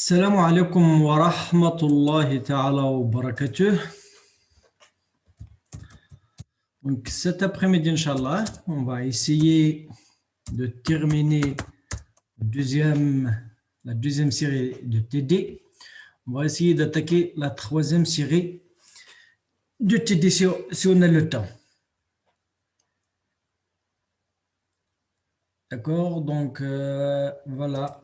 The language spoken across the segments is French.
Salam alaikum wa rahmatullahi ta'ala wa barakatuh. Donc cet après-midi, Inch'Allah, on va essayer de terminer la deuxième série de TD. On va essayer d'attaquer la troisième série de TD si on a le temps. D'accord, donc voilà.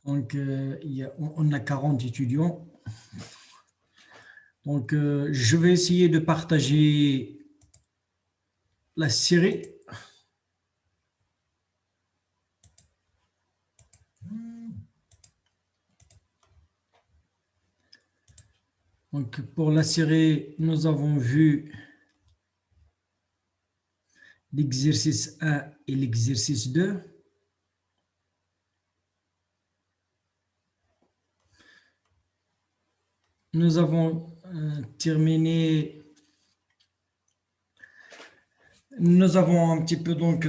Donc, on a 40 étudiants. Donc, je vais essayer de partager la série. Donc, pour la série, nous avons vu l'exercice 1 et l'exercice 2. Nous avons nous avons un petit peu donc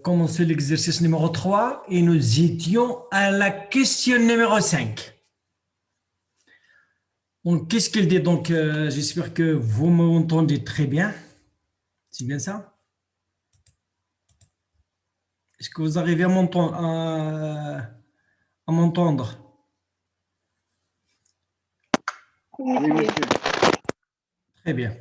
commencé l'exercice numéro 3 et nous étions à la question numéro 5. Donc, qu'est-ce qu'il dit? Donc, j'espère que vous m'entendez très bien. C'est bien ça? Est-ce que vous arrivez à m'entendre? Oui, monsieur. Très bien.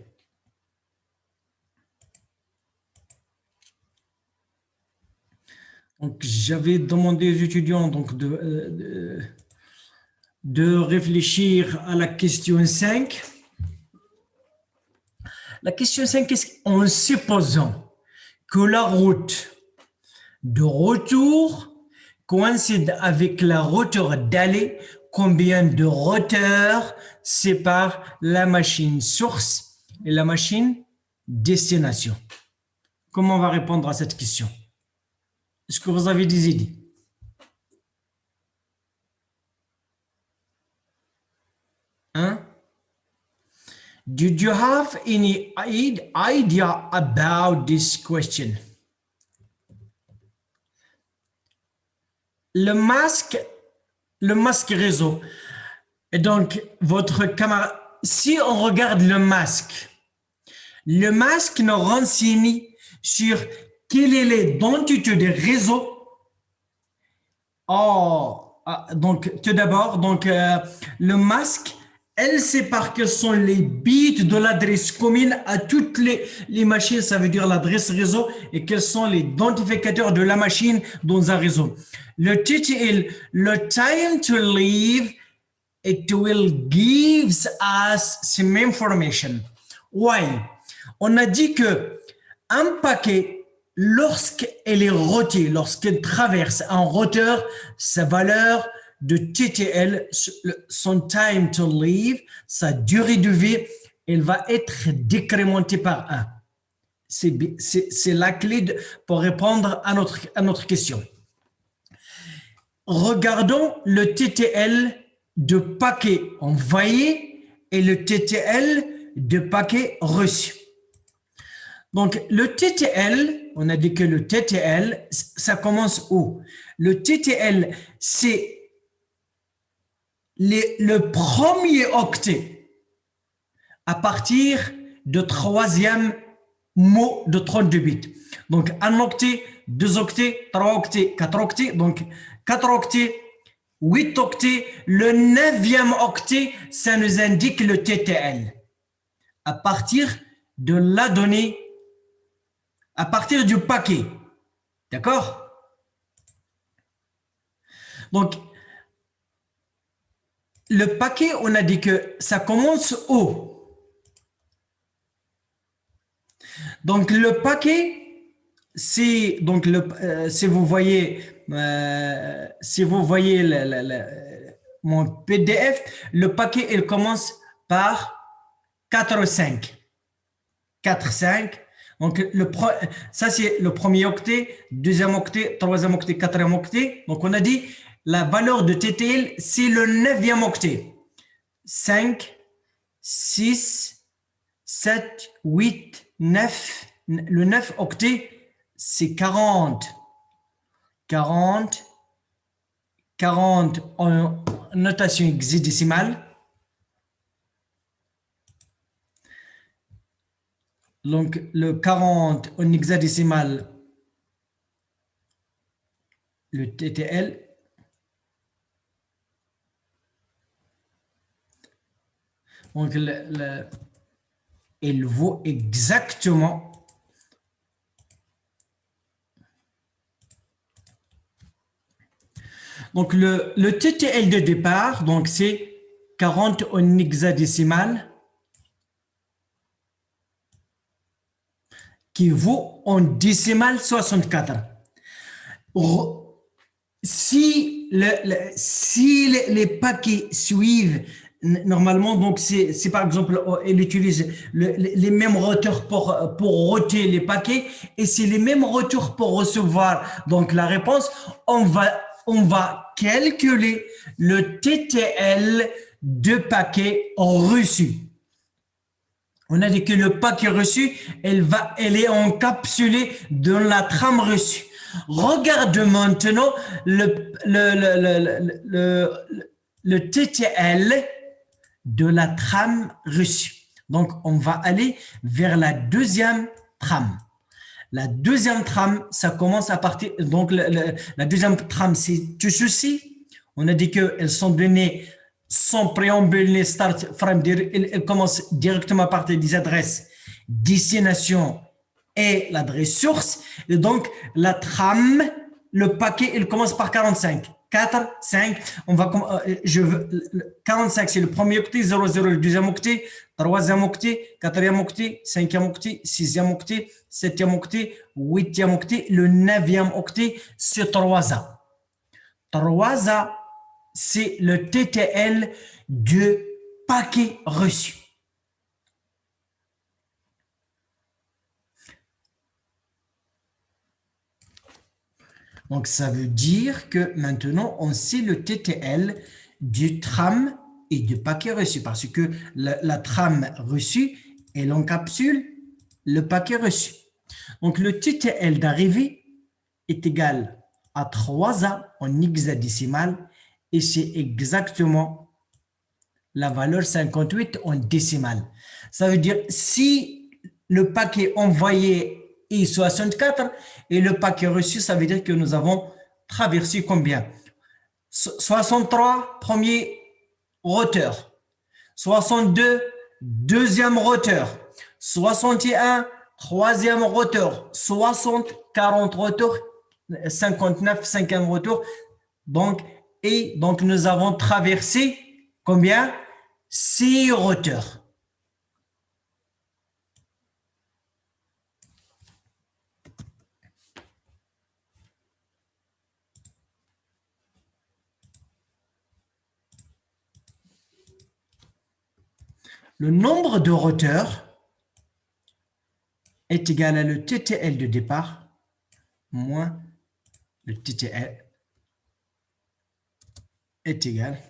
Donc, j'avais demandé aux étudiants donc, de réfléchir à la question 5. La question 5 est en supposant que la route de retour coïncide avec la route d'aller, combien de roteurs séparent la machine source et la machine destination? Comment on va répondre à cette question? Est-ce que vous avez des idées? Hein? Did you have any idea about this question? Le masque réseau. Et donc, votre camarade, si on regarde le masque nous renseigne sur quelle est l'identité des réseaux. Donc, tout d'abord, le masque, elle sépare quels sont les bits de l'adresse commune à toutes les machines, ça veut dire l'adresse réseau, et quels sont les identificateurs de la machine dans un réseau. Le TTL, le time to leave, it will gives us some information. Why? On a dit que un paquet, lorsqu'elle est rotée, lorsqu'elle traverse un roteur, sa valeur de TTL, son time to leave, sa durée de vie, elle va être décrémentée par 1. C'est la clé pour répondre à notre question. Regardons le TTL de paquet envoyé et le TTL de paquet reçu. Donc, le TTL, on a dit que le TTL, ça commence où? Le TTL, c'est le premier octet à partir de troisième mot de 32 bits. Donc, un octet, 2 octets, 3 octets, 4 octets. Donc, 4 octets, 8 octets. Le 9e octet, ça nous indique le TTL. À partir de la donnée, à partir du paquet. D'accord? Donc, le paquet, on a dit que ça commence où? Donc, le paquet, c'est donc si vous voyez mon PDF, le paquet, il commence par 4,5. 4,5. Donc, ça, c'est le premier octet, deuxième octet, troisième octet, quatrième octet. Donc, on a dit la valeur de TTL, c'est le 9e octet. 5, 6, 7, 8, 9. Le 9 octet, c'est 40. 40 en notation hexadécimale. Donc, le 40 en hexadécimal, le TTL. Donc, il vaut exactement donc le TTL de départ, donc c'est 40 en hexadécimal qui vaut en décimale 64. Si les paquets suivent normalement, donc c'est par exemple, elle utilise les mêmes roteurs pour roter les paquets et c'est les mêmes roteurs pour recevoir donc la réponse, on va calculer le TTL de paquets reçus. On a dit que le paquet reçu, elle est encapsulée dans la trame reçue. Regarde maintenant le TTL de la trame reçue. Donc, on va aller vers la deuxième trame. La deuxième trame, ça commence à partir. Donc, la deuxième trame, c'est tout ceci. On a dit qu'elles sont données sans préambule ni start frame. Elles commencent directement à partir des adresses destination et l'adresse source. Et donc, la trame, le paquet, il commence par 45. 4, 5, 45, c'est le premier octet, 0, 0, le deuxième octet, troisième octet, quatrième octet, cinquième octet, sixième octet, septième octet, huitième octet, le neuvième octet, c'est 3A. 3A, c'est le TTL du paquet reçu. Donc, ça veut dire que maintenant, on sait le TTL du tram et du paquet reçu parce que la trame reçue, elle encapsule le paquet reçu. Donc, le TTL d'arrivée est égal à 3A en hexadécimal et c'est exactement la valeur 58 en décimale. Ça veut dire si le paquet envoyé est 64 et le paquet reçu, ça veut dire que nous avons traversé combien? 63, premier roteur. 62, deuxième roteur. 61, troisième roteur. 60, 40 roteurs. 59, cinquième retour. Donc, nous avons traversé combien? 6 roteurs. Le nombre de roteurs est égal à le TTL de départ moins le TTL est égal,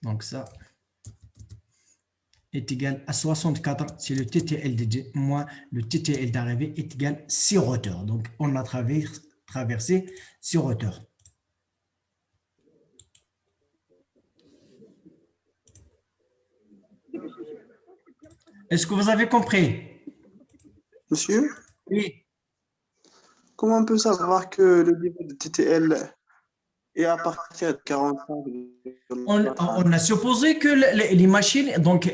donc ça est égal à 64, c'est le TTL moins le TTL d'arrivée est égal à 6 roteurs. Donc, on a traversé 6 roteurs. Est-ce que vous avez compris? Monsieur, Oui. comment on peut savoir que le niveau de TTL est à partir de 45? On a supposé que les machines, donc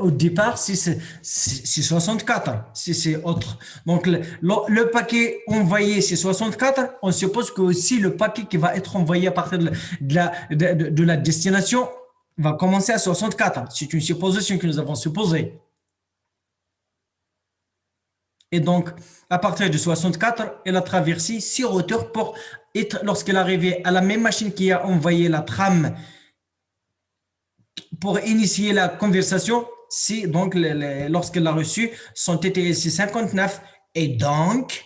au départ, c'est 64, c'est autre. Donc le paquet envoyé, c'est 64. On suppose que aussi le paquet qui va être envoyé à partir de la destination va commencer à 64. C'est une supposition que nous avons supposée. Et donc, à partir de 64, elle a traversé 6 roteurs pour être, lorsqu'elle est arrivée à la même machine qui a envoyé la trame pour initier la conversation, si donc lorsqu'elle a reçu son TTS 59 et donc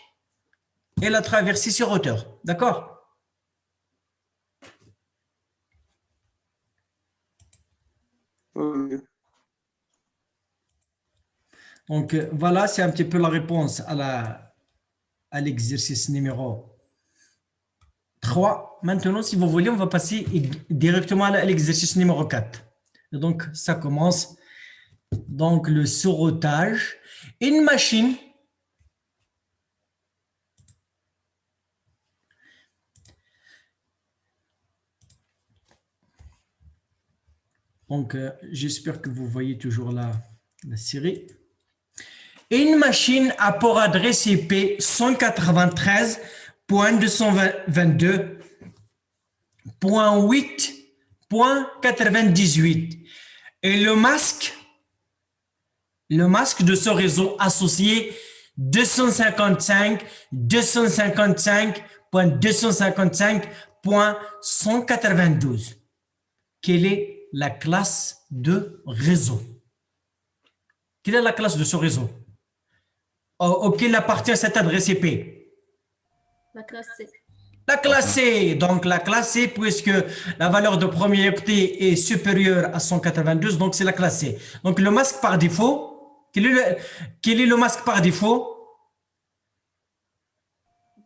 elle a traversé 6 roteurs. D'accord? Oui. Donc, voilà, c'est un petit peu la réponse à l'exercice numéro 3. Maintenant, si vous voulez, on va passer directement à l'exercice numéro 4. Et donc, ça commence. Donc, le soretage. Une machine donc, j'espère que vous voyez toujours la série. Une machine à port adresse IP 193.222.8.98 et le masque de ce réseau associé 255.255.255.192. Quelle est la classe de réseau? Quelle est la classe de ce réseau auquel appartient cette adresse IP? La classe C. La classe C, donc la classe C, puisque la valeur de premier octet est supérieure à 192, donc c'est la classe C. Donc le masque par défaut, quel est le masque par défaut?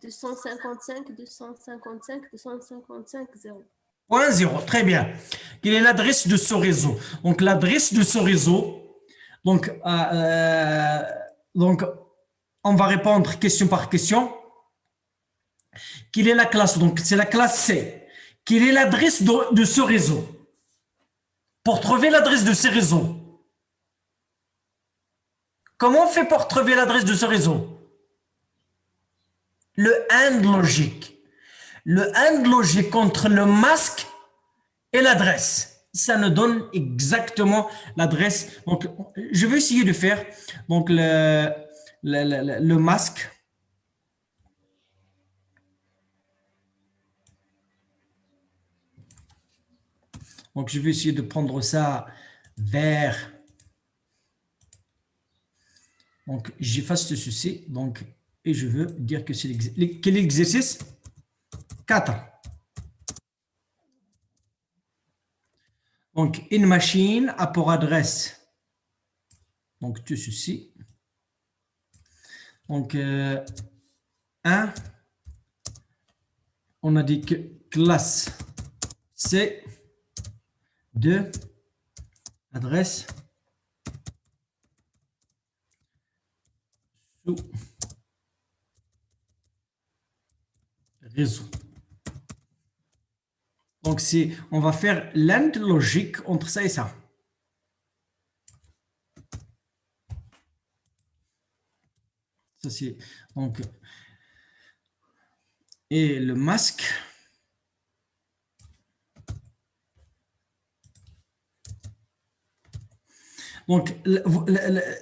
255, 255, 255, 0. Point 0, très bien. Quelle est l'adresse de ce réseau? Donc l'adresse de ce réseau, donc on va répondre question par question. Quelle est la classe? Donc, c'est la classe C. Quelle est l'adresse de ce réseau? Pour trouver l'adresse de ce réseau, comment on fait pour trouver l'adresse de ce réseau? Le AND logique. Le AND logique entre le masque et l'adresse. Ça nous donne exactement l'adresse. Donc, je vais essayer de faire donc, le masque. Donc, je vais essayer de prendre ça vers. Donc, j'efface ceci. Donc, et je veux dire que c'est quel est l'exercice? 4. Donc, une machine a pour adresse. Donc, tout ceci. Donc, 1. On a dit que classe C. 2. Adresse. Sous réseau. Donc, on va faire l'AND logique entre ça et ça. Ça, c'est donc. Et le masque. Donc,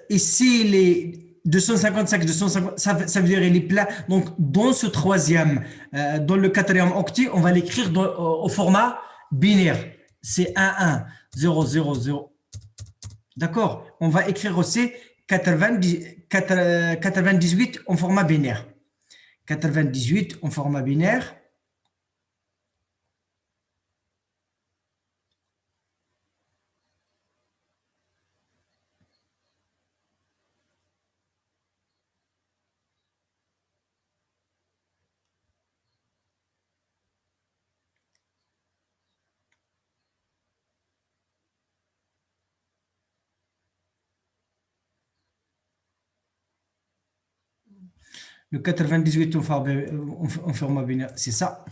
ici, les 255, 250, ça veut dire les plats. Donc, dans ce troisième, dans le quatrième octet, on va l'écrire au format binaire. C'est 1, 1, 0, 0, 0. D'accord? On va écrire aussi 98 en format binaire. 98 en format binaire. Le 98 en format binaire, c'est ça.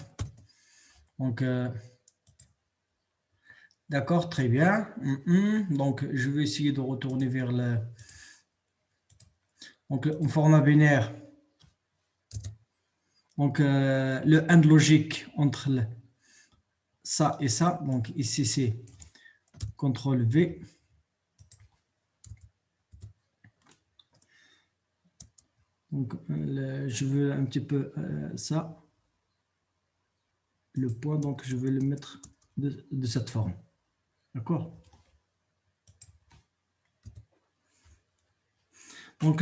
Donc, d'accord, très bien. Donc, je vais essayer de retourner vers le. Donc, en format binaire. Donc, le AND logique entre ça et ça. Donc, ici, c'est CTRL V. Donc, je veux un petit peu ça. Le point, donc, je vais le mettre de cette forme. D'accord? Donc,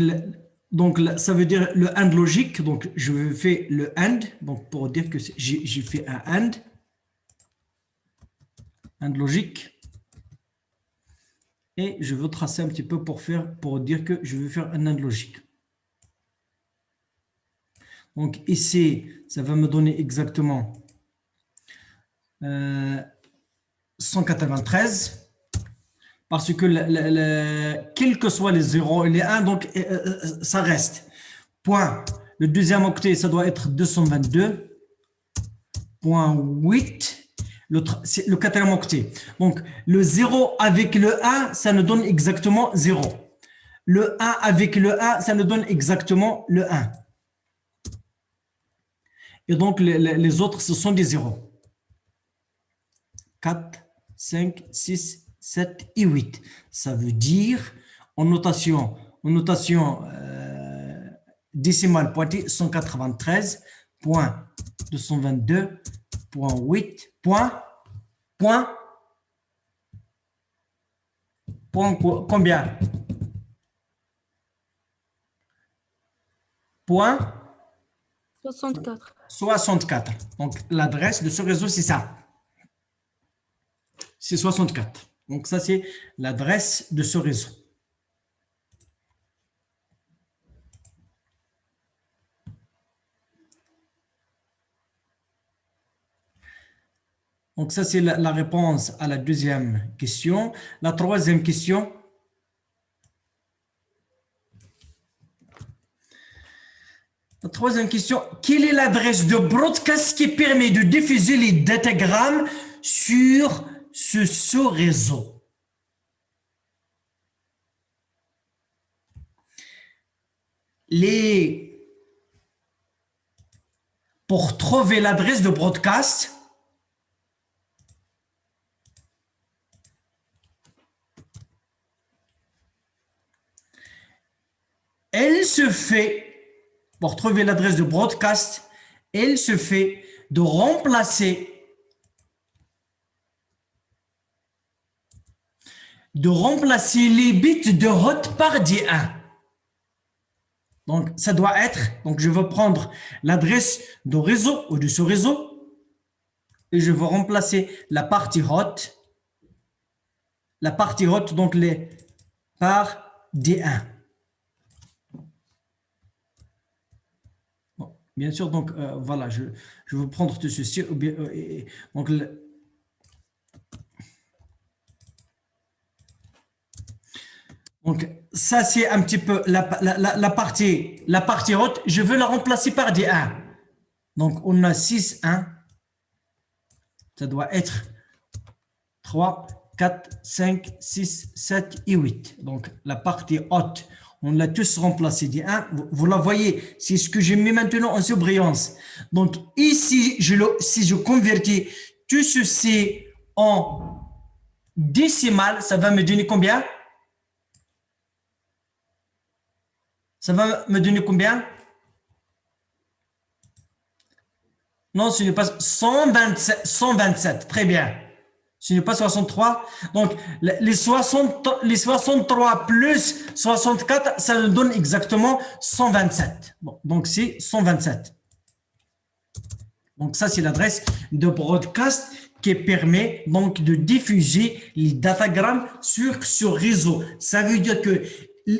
ça veut dire le AND logique. Donc, je fais le AND. Donc, pour dire que j'ai fait un AND. AND logique. Et je veux tracer un petit peu pour dire que je veux faire un AND logique. Donc ici, ça va me donner exactement 193. Parce que quels que soient les 0 et les 1, donc ça reste. Point. Le deuxième octet, ça doit être 222.8. C'est le quatrième octet. Donc, le 0 avec le 1, ça nous donne exactement 0. Le 1 avec le 1, ça nous donne exactement le 1. Et donc, les autres, ce sont des 0. 4, 5, 6, 7 et 8. Ça veut dire, en notation décimale pointée, 193.222.8. Combien? Point 64. 64. Donc, l'adresse de ce réseau, c'est ça. C'est 64. Donc, ça, c'est l'adresse de ce réseau. Donc, ça, c'est la réponse à la deuxième question. La troisième question. La troisième question. Quelle est l'adresse de broadcast qui permet de diffuser les datagrammes sur ce réseau? Pour trouver l'adresse de broadcast, elle se fait de remplacer les bits de hot par des 1. Donc, ça doit être, donc je vais prendre l'adresse du réseau ou de ce réseau et je vais remplacer la partie hot, donc par des 1. Bon, bien sûr, donc voilà, je vais prendre tout ceci. Donc, ça, c'est un petit peu la partie haute. Je veux la remplacer par des 1. Donc, on a 6, 1. Ça doit être 3, 4, 5, 6, 7 et 8. Donc, la partie haute, on l'a tous remplacé des 1. Vous la voyez, c'est ce que j'ai mis maintenant en surbrillance. Donc, ici, si je convertis tout ceci en décimale, ça va me donner combien? Ça va me donner combien? Non, ce n'est pas 127. Très bien. Ce n'est pas 63. Donc, les 63 plus 64, ça nous donne exactement 127. Bon, donc, c'est 127. Donc, ça, c'est l'adresse de broadcast qui permet donc de diffuser les datagrammes sur ce réseau. Ça veut dire que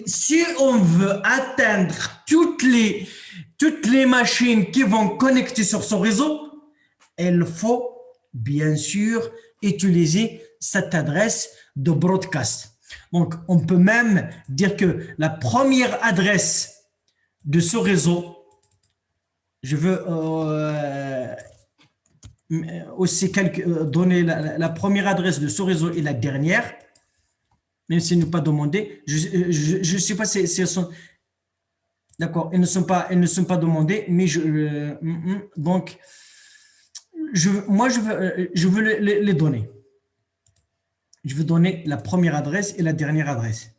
si on veut atteindre toutes les machines qui vont connecter sur ce réseau, il faut bien sûr utiliser cette adresse de broadcast. Donc, on peut même dire que la première adresse de ce réseau, je veux aussi donner la première adresse de ce réseau et la dernière, même s'ils n'ont pas demandé. Je ne sais pas si elles sont... D'accord, elles ne sont pas demandées, mais donc, je veux les donner. Je veux donner la première adresse et la dernière adresse.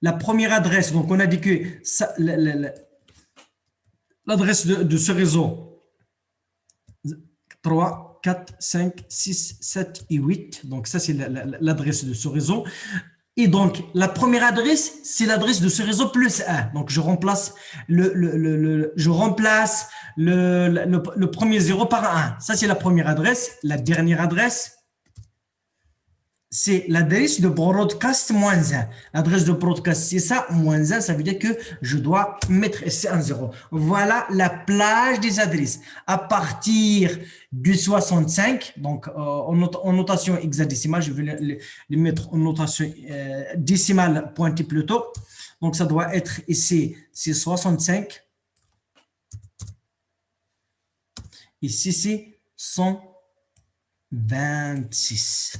La première adresse, donc on a dit que l'adresse de ce réseau, 3, 4, 5, 6, 7 et 8. Donc, ça, c'est l'adresse de ce réseau. Et donc, la première adresse, c'est l'adresse de ce réseau plus 1. Donc, je remplace le premier 0 par 1. Ça, c'est la première adresse. La dernière adresse, c'est l'adresse de broadcast moins 1. L'adresse de broadcast, c'est ça, moins 1, ça veut dire que je dois mettre ici un 0. Voilà la plage des adresses. À partir du 65, donc en notation hexadécimale, je vais les mettre en notation décimale pointée plutôt. Donc ça doit être ici, c'est 65. Ici, c'est 126.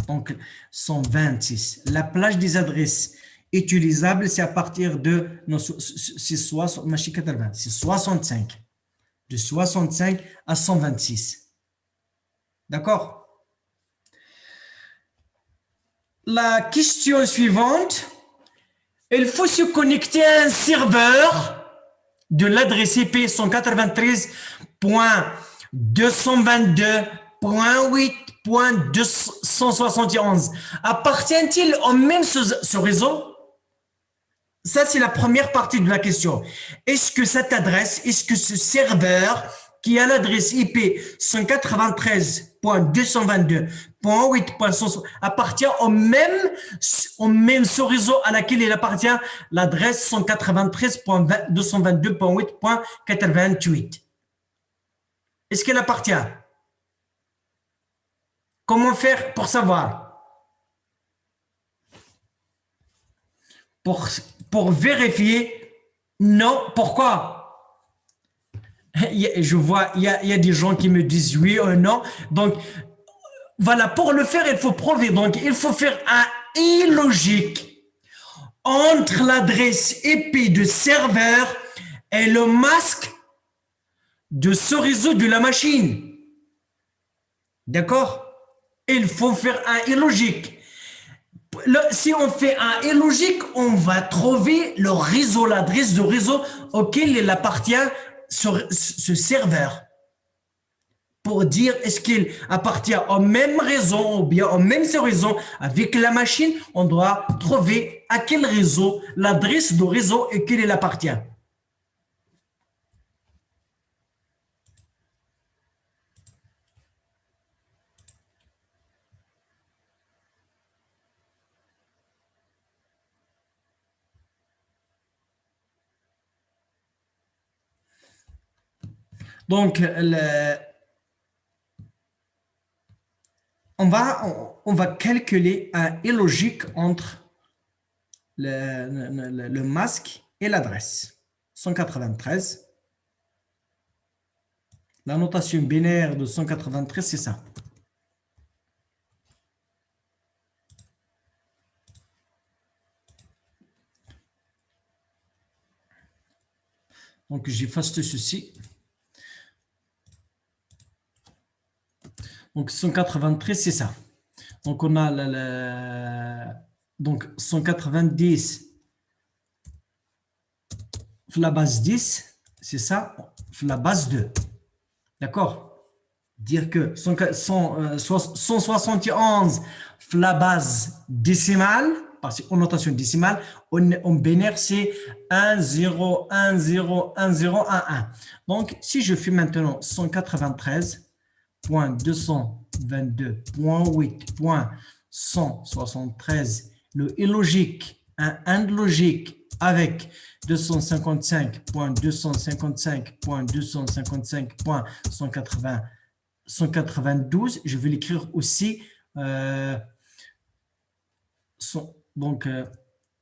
Donc, 126. La plage des adresses utilisables, c'est à partir de... C'est 65. De 65 à 126. D'accord? La question suivante. Il faut se connecter à un serveur de l'adresse IP 192.222.8.271. Appartient-il au même ce réseau? Ça, c'est la première partie de la question. Est-ce que cette adresse, est-ce que ce serveur qui a l'adresse IP 193.222.8.160 appartient au même ce réseau à laquelle il appartient l'adresse 193.222.8.88? Est-ce qu'elle appartient? Comment faire pour savoir? Pour vérifier, non. Pourquoi? Je vois, il y a des gens qui me disent oui ou non. Donc, voilà, pour le faire, il faut prouver. Donc, il faut faire un illogique entre l'adresse IP de serveur et le masque de ce réseau de la machine. D'accord? Il faut faire un illogique. Si on fait un illogique, on va trouver le réseau, l'adresse de réseau auquel il appartient ce serveur. Pour dire est-ce qu'il appartient au même réseau ou bien au même réseau avec la machine, on doit trouver à quel réseau, l'adresse du réseau auquel il appartient. Donc, on va calculer un illogique entre le masque et l'adresse. 193. La notation binaire de 193, c'est ça. Donc, j'efface ceci. Donc, 193, c'est ça. Donc, on a donc 190 la base 10, c'est ça, la base 2. D'accord? Dire que 171 la base décimale, parce qu'en notation décimale, en binaire, c'est 1, 0, 1, 0, 1, 0, 1, 1. Donc, si je fais maintenant 193.222.8.173, le illogique, un AND logique avec 255.255.255.192, je vais l'écrire aussi, donc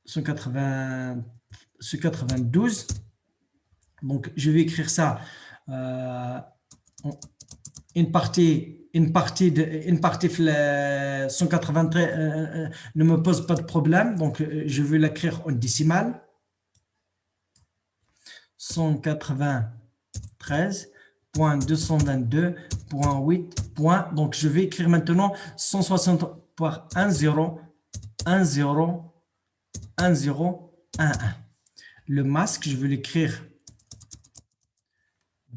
192, donc je vais écrire ça, une partie 193 ne me pose pas de problème, donc je vais l'écrire en décimale. 193.222.8. Donc je vais écrire maintenant 160 par 1 0 1 0 1 0 1 1. Le masque, je vais l'écrire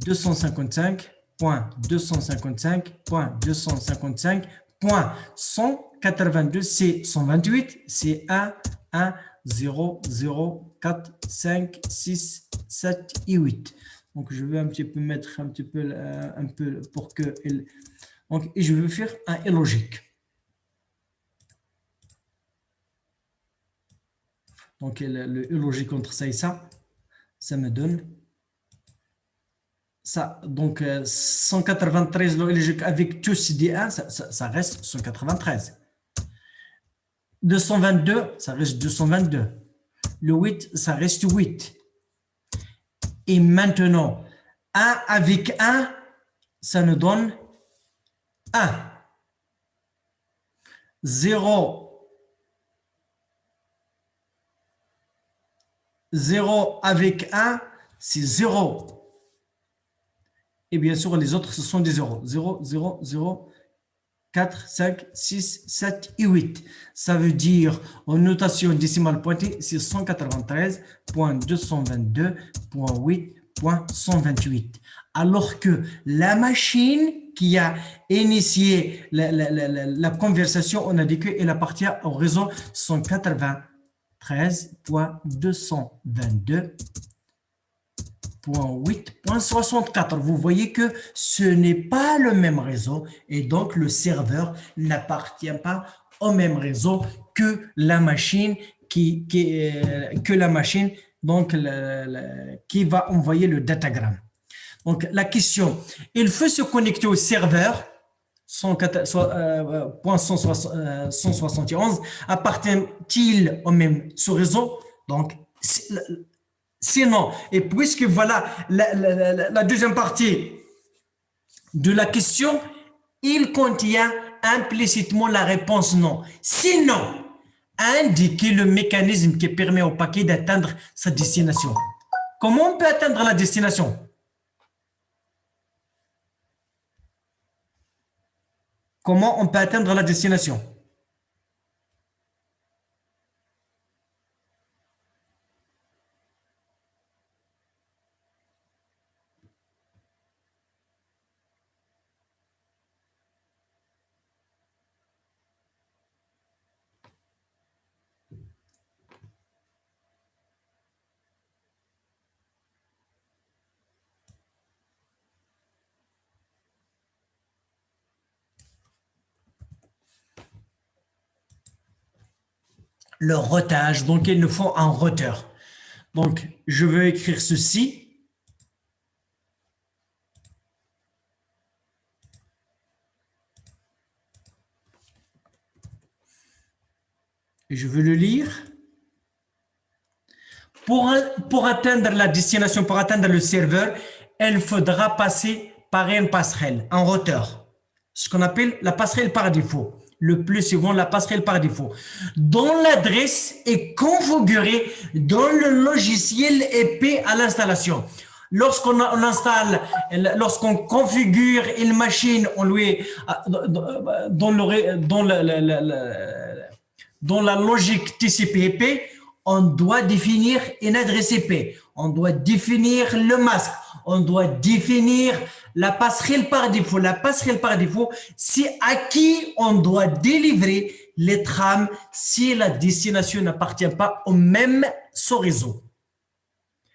255.255.255.182, c'est 128, c'est 1 1 0 0 4 5 6 7 et 8. Donc je vais un petit peu mettre un peu pour que donc et je vais faire un illogique. Donc, le logique entre ça et ça me donne ça. Donc, 193 logique avec tous des 1, ça reste 193. 222, ça reste 222. Le 8, ça reste 8. Et maintenant, 1 avec 1, ça nous donne 1. 0. 0 avec 1, c'est 0. Et bien sûr, les autres, ce sont des 0. 0, 0, 0, 4, 5, 6, 7 et 8. Ça veut dire, en notation décimale pointée, c'est 193.222.8.128. Alors que la machine qui a initié la conversation, on a dit qu'elle appartient au réseau 193.222.8.64. Vous voyez que ce n'est pas le même réseau et donc le serveur n'appartient pas au même réseau que la machine qui va envoyer le datagramme. Donc la question, il faut se connecter au serveur 171, appartient-il au même sous-réseau? Donc sinon, et puisque voilà la deuxième partie de la question, il contient implicitement la réponse non. Sinon, indiquez le mécanisme qui permet au paquet d'atteindre sa destination. Comment on peut atteindre la destination? Comment on peut atteindre la destination? Le routage, donc il nous faut un routeur. Donc, je vais écrire ceci. Et je veux le lire. Pour atteindre la destination, pour atteindre le serveur, il faudra passer par une passerelle, un routeur. Ce qu'on appelle la passerelle par défaut. Le plus souvent, la passerelle par défaut, dont l'adresse est configurée dans le logiciel IP à l'installation. Lorsqu'on installe, lorsqu'on configure une machine, on lui dans la logique TCP/IP, on doit définir une adresse IP, on doit définir le masque, on doit définir la passerelle par défaut. La passerelle par défaut, c'est à qui on doit délivrer les trames si la destination n'appartient pas au même sous-réseau.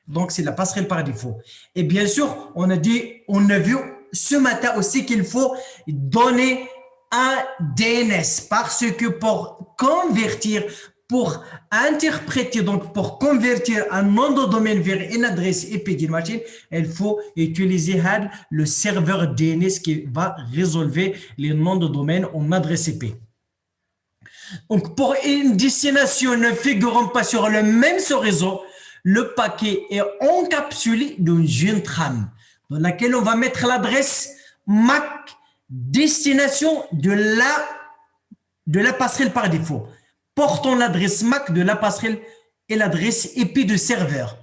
Donc, c'est la passerelle par défaut. Et bien sûr, on a vu ce matin aussi qu'il faut donner un DNS parce que pour convertir, pour interpréter, donc pour convertir un nom de domaine vers une adresse IP d'une machine, il faut utiliser le serveur DNS qui va résolver les noms de domaine en adresse IP. Donc, pour une destination ne figurant pas sur le même sous-réseau, le paquet est encapsulé dans une trame dans laquelle on va mettre l'adresse MAC destination de la passerelle par défaut. Portons l'adresse MAC de la passerelle et l'adresse IP de serveur.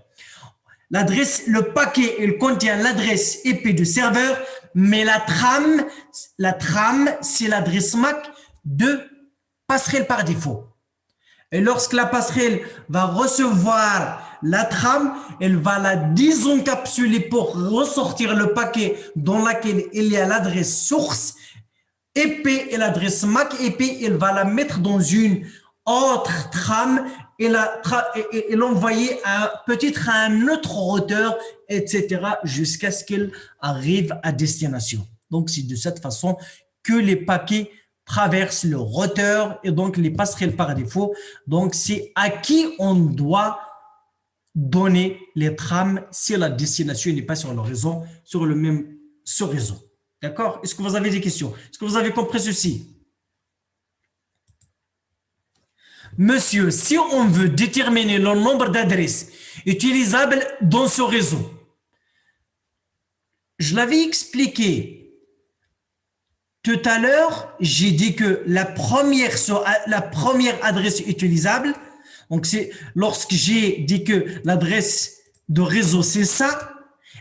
Le paquet, il contient l'adresse IP de serveur, mais la trame, c'est l'adresse MAC de passerelle par défaut. Et lorsque la passerelle va recevoir la trame, elle va la désencapsuler pour ressortir le paquet dans lequel il y a l'adresse source IP et l'adresse MAC IP, elle va la mettre dans une autre trame et l'envoyer peut-être à un autre routeur, etc., jusqu'à ce qu'elle arrive à destination. Donc, c'est de cette façon que les paquets traverse le routeur et donc les passerelles par défaut. Donc, c'est à qui on doit donner les trames si la destination n'est pas sur le réseau, sur le même réseau. D'accord? Est-ce que vous avez des questions? Est-ce que vous avez compris ceci? Monsieur, si on veut déterminer le nombre d'adresses utilisables dans ce réseau, je l'avais expliqué tout à l'heure, j'ai dit que la première adresse utilisable, donc c'est lorsque j'ai dit que l'adresse de réseau c'est ça,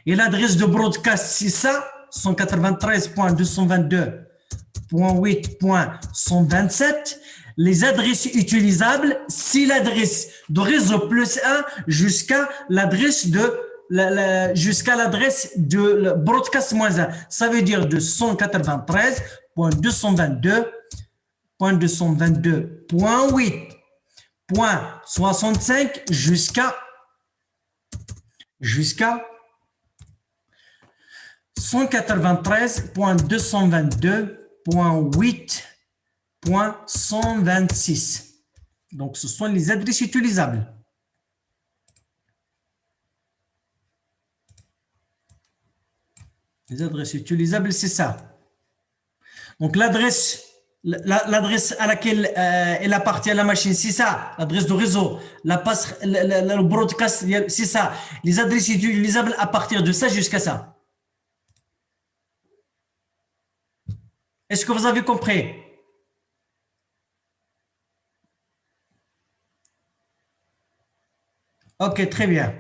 et l'adresse de broadcast c'est ça, 193.222.8.127, les adresses utilisables, c'est l'adresse de réseau plus 1 jusqu'à l'adresse de broadcast moins 1. Ça veut dire de 193.222.8.65 jusqu'à 193.222.8.126. Donc, ce sont les adresses utilisables. Les adresses utilisables, c'est ça. Donc, l'adresse à laquelle elle appartient à la machine, c'est ça. L'adresse de réseau, le broadcast, c'est ça. Les adresses utilisables à partir de ça jusqu'à ça. Est-ce que vous avez compris? Ok, très bien.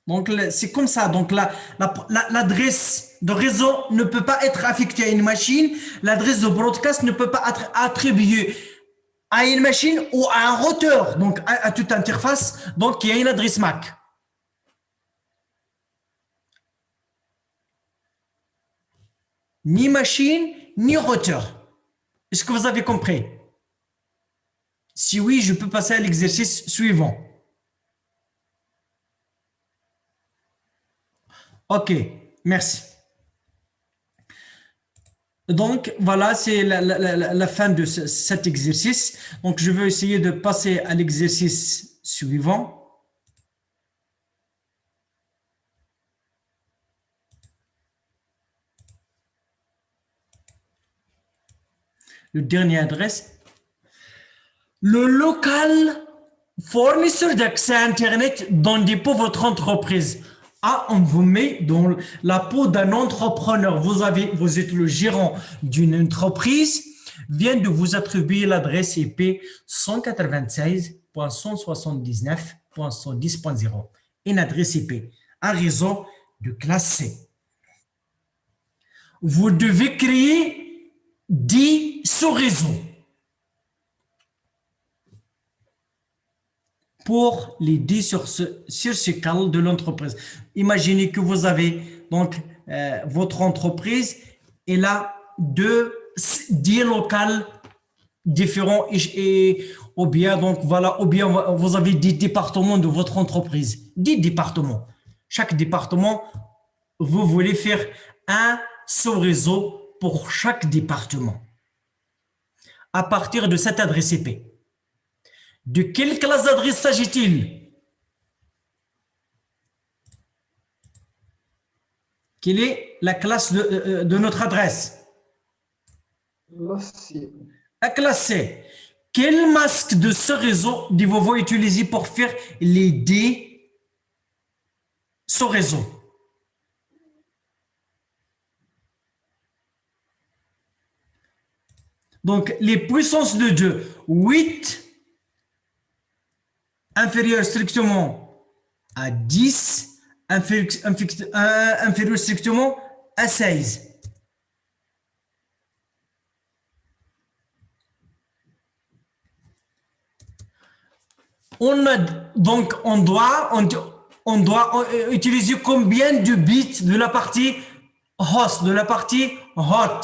Donc, c'est comme ça. Donc, l'adresse de réseau ne peut pas être affectée à une machine. L'adresse de broadcast ne peut pas être attribuée à une machine ou à un routeur, donc à toute interface. Donc, il y a une adresse MAC. Ni machine, ni routeur. Est-ce que vous avez compris? Si oui, je peux passer à l'exercice suivant. Ok, merci. Donc, voilà, c'est la fin de cet exercice. Donc, je vais essayer de passer à l'exercice suivant. Le dernier adresse. Le local fournisseur d'accès à Internet dont dépend votre entreprise. Ah, on vous met dans la peau d'un entrepreneur. Vous êtes le gérant d'une entreprise, vient de vous attribuer l'adresse IP 196.179.110.0, une adresse IP, un réseau de classe C. Vous devez créer 10 sous-réseaux pour les 10 sur ce canal de l'entreprise. Imaginez que vous avez donc votre entreprise et là 10 locales différents ou bien donc voilà, ou bien vous avez 10 départements de votre entreprise, 10 départements. Chaque département, vous voulez faire un sous-réseau pour chaque département à partir de cette adresse IP. De quelle classe d'adresse s'agit-il? Quelle est la classe de notre adresse? La classe C. Quel masque de ce réseau devez-vous utiliser pour faire les D ce réseau? Donc, les puissances de 2, 8 inférieur strictement à 10, inférieur strictement à 16. On doit utiliser combien de bits de la partie host, de la partie hot?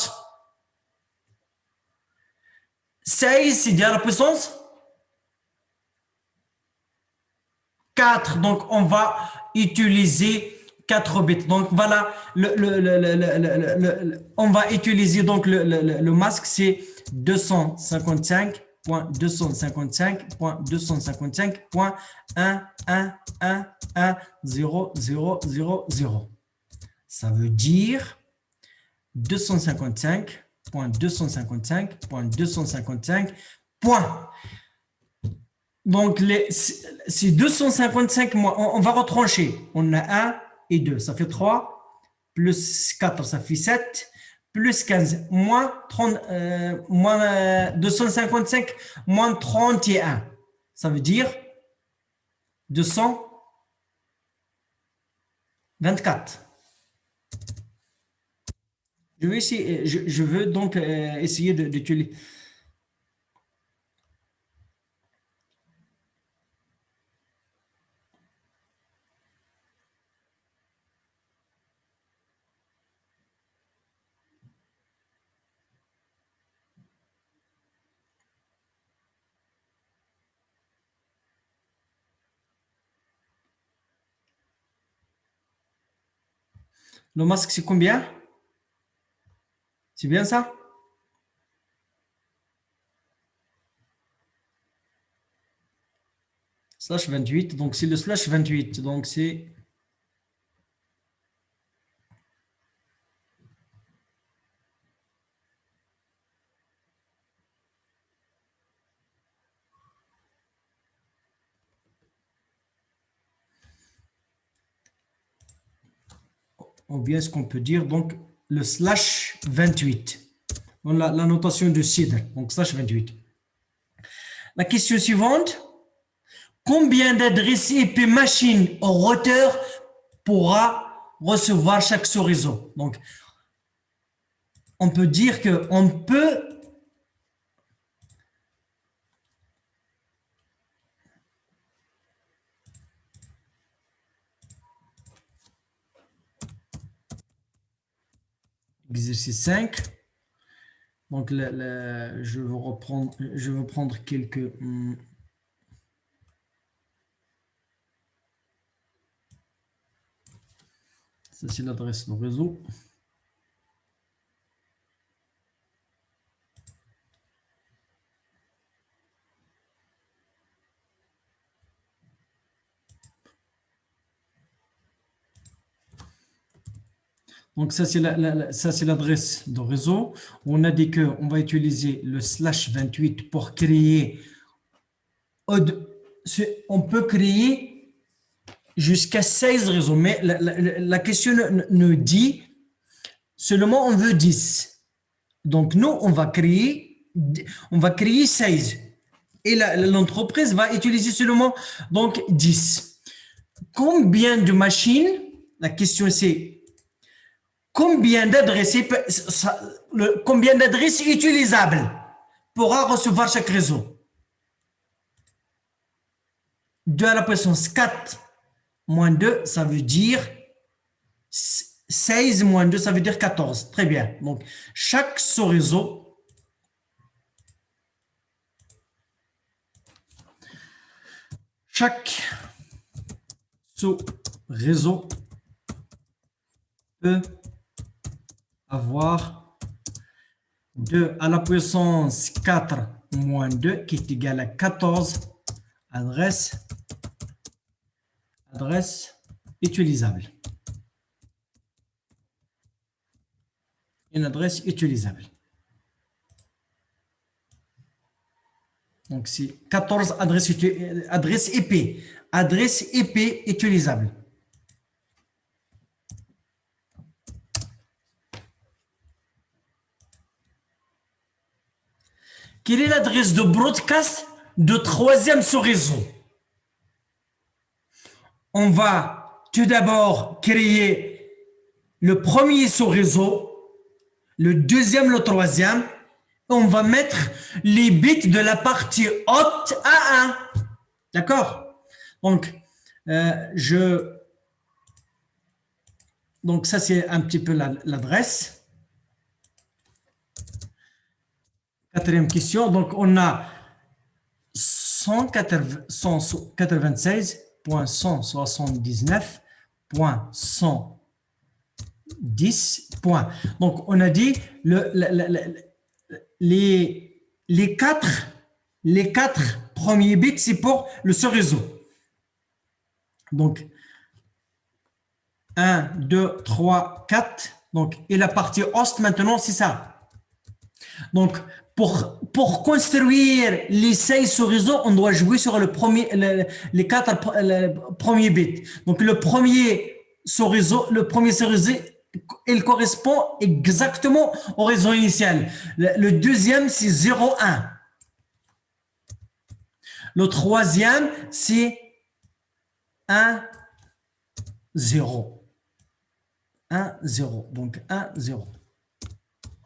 16, c'est bien la puissance 4. Donc, on va utiliser 4 bits. Donc voilà, on va utiliser donc le masque, c'est 255.255.255.1111000. Ça veut dire 255.255.255. Donc, c'est 255 mois. On va retrancher. On a 1 et 2, ça fait 3. Plus 4, ça fait 7. Plus 15, moins 30, moins 255, moins 31. Ça veut dire 224. Je veux donc essayer d'utiliser. Le masque, c'est combien? C'est bien ça? Slash 28. Donc, c'est le slash 28. Donc, c'est... Ou bien ce qu'on peut dire, donc, le slash 28. On a la notation de CIDR. Donc, slash 28. La question suivante. Combien d'adresses IP machine au routeur pourra recevoir chaque sous-réseau? Donc, on peut dire qu'on peut exercice 5. Donc, je vais prendre quelques... Ça, c'est l'adresse du réseau. Donc, ça, c'est l'adresse du réseau. On a dit qu'on va utiliser le slash 28 pour créer. On peut créer jusqu'à 16 réseaux, mais la question nous dit seulement on veut 10. Donc, nous, on va créer 16. Et l'entreprise va utiliser seulement donc 10. Combien de machines? La question, c'est combien d'adresses utilisables pourra recevoir chaque réseau? 2 à la puissance 4 moins 2, ça veut dire 16 moins 2, ça veut dire 14. Très bien. Donc, chaque sous-réseau peut avoir 2 à la puissance 4 moins 2 qui est égal à 14 adresses utilisables. Une adresse utilisable. Donc, c'est 14 adresses IP. Adresse IP utilisable. Quelle est l'adresse de broadcast de troisième sous-réseau? On va tout d'abord créer le premier sous-réseau, le deuxième, le troisième. On va mettre les bits de la partie haute à 1. D'accord? Donc, donc, ça, c'est un petit peu l'adresse. Quatrième question. Donc, on a 196.179 110 points. Donc, on a dit les quatre premiers bits, c'est pour ce réseau. Donc, 1, 2, 3, 4. Donc, et la partie host, maintenant, c'est ça. Donc, pour construire les 16 sur réseau, on doit jouer sur les 4 premiers bits. Donc, le premier sur réseau, il correspond exactement au réseau initial. Le deuxième, c'est 0, 1. Le troisième, c'est 1, 0. 1, 0. Donc, 1, 0.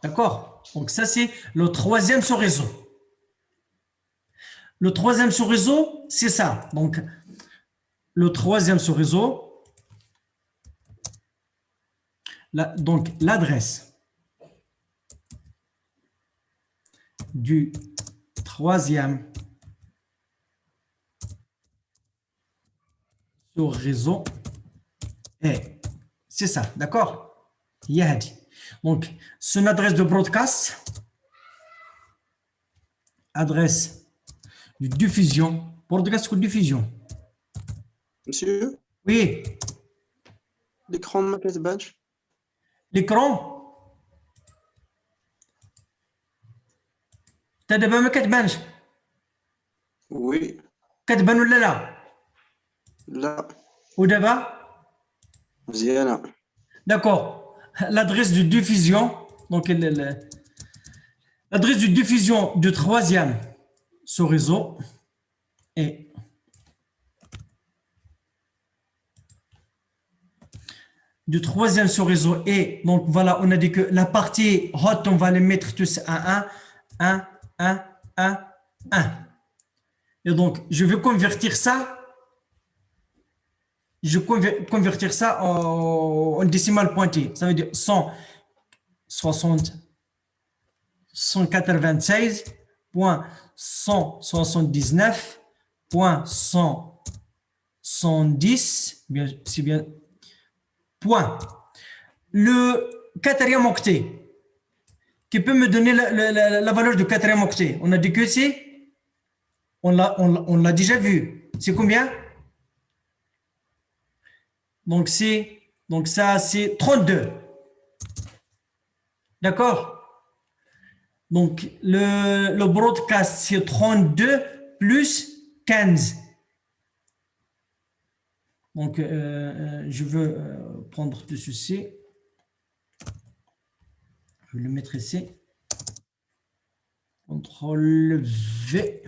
D'accord? Donc, ça, c'est le troisième sur réseau. Le troisième sur réseau, c'est ça. Donc, le troisième sur réseau, donc l'adresse du troisième sur réseau est, c'est ça, d'accord? Yahdi. Donc, son adresse de broadcast, adresse de diffusion, broadcast ou diffusion. Monsieur, Oui, l'écran de ma carte badge. l'écran. T'as d'abord ما كتبانش Oui, كتبان ولا لا là, ودابا مزيانة. d'accord l'adresse de diffusion donc l'adresse de diffusion du troisième ce réseau est du troisième sur réseau et donc voilà on a dit que la partie hot on va les mettre tous à 1 1 1 1 et donc je vais convertir ça en décimale pointée ça veut dire 160 179.170 bien c'est bien point. Le quatrième octet, qui peut me donner la valeur du quatrième octet? On a dit que c'est, on l'a déjà vu. C'est combien? Donc ça c'est 32. D'accord? Donc le broadcast c'est 32 plus 15. Donc, je veux prendre tout ceci. Je vais le mettre ici. CTRL V.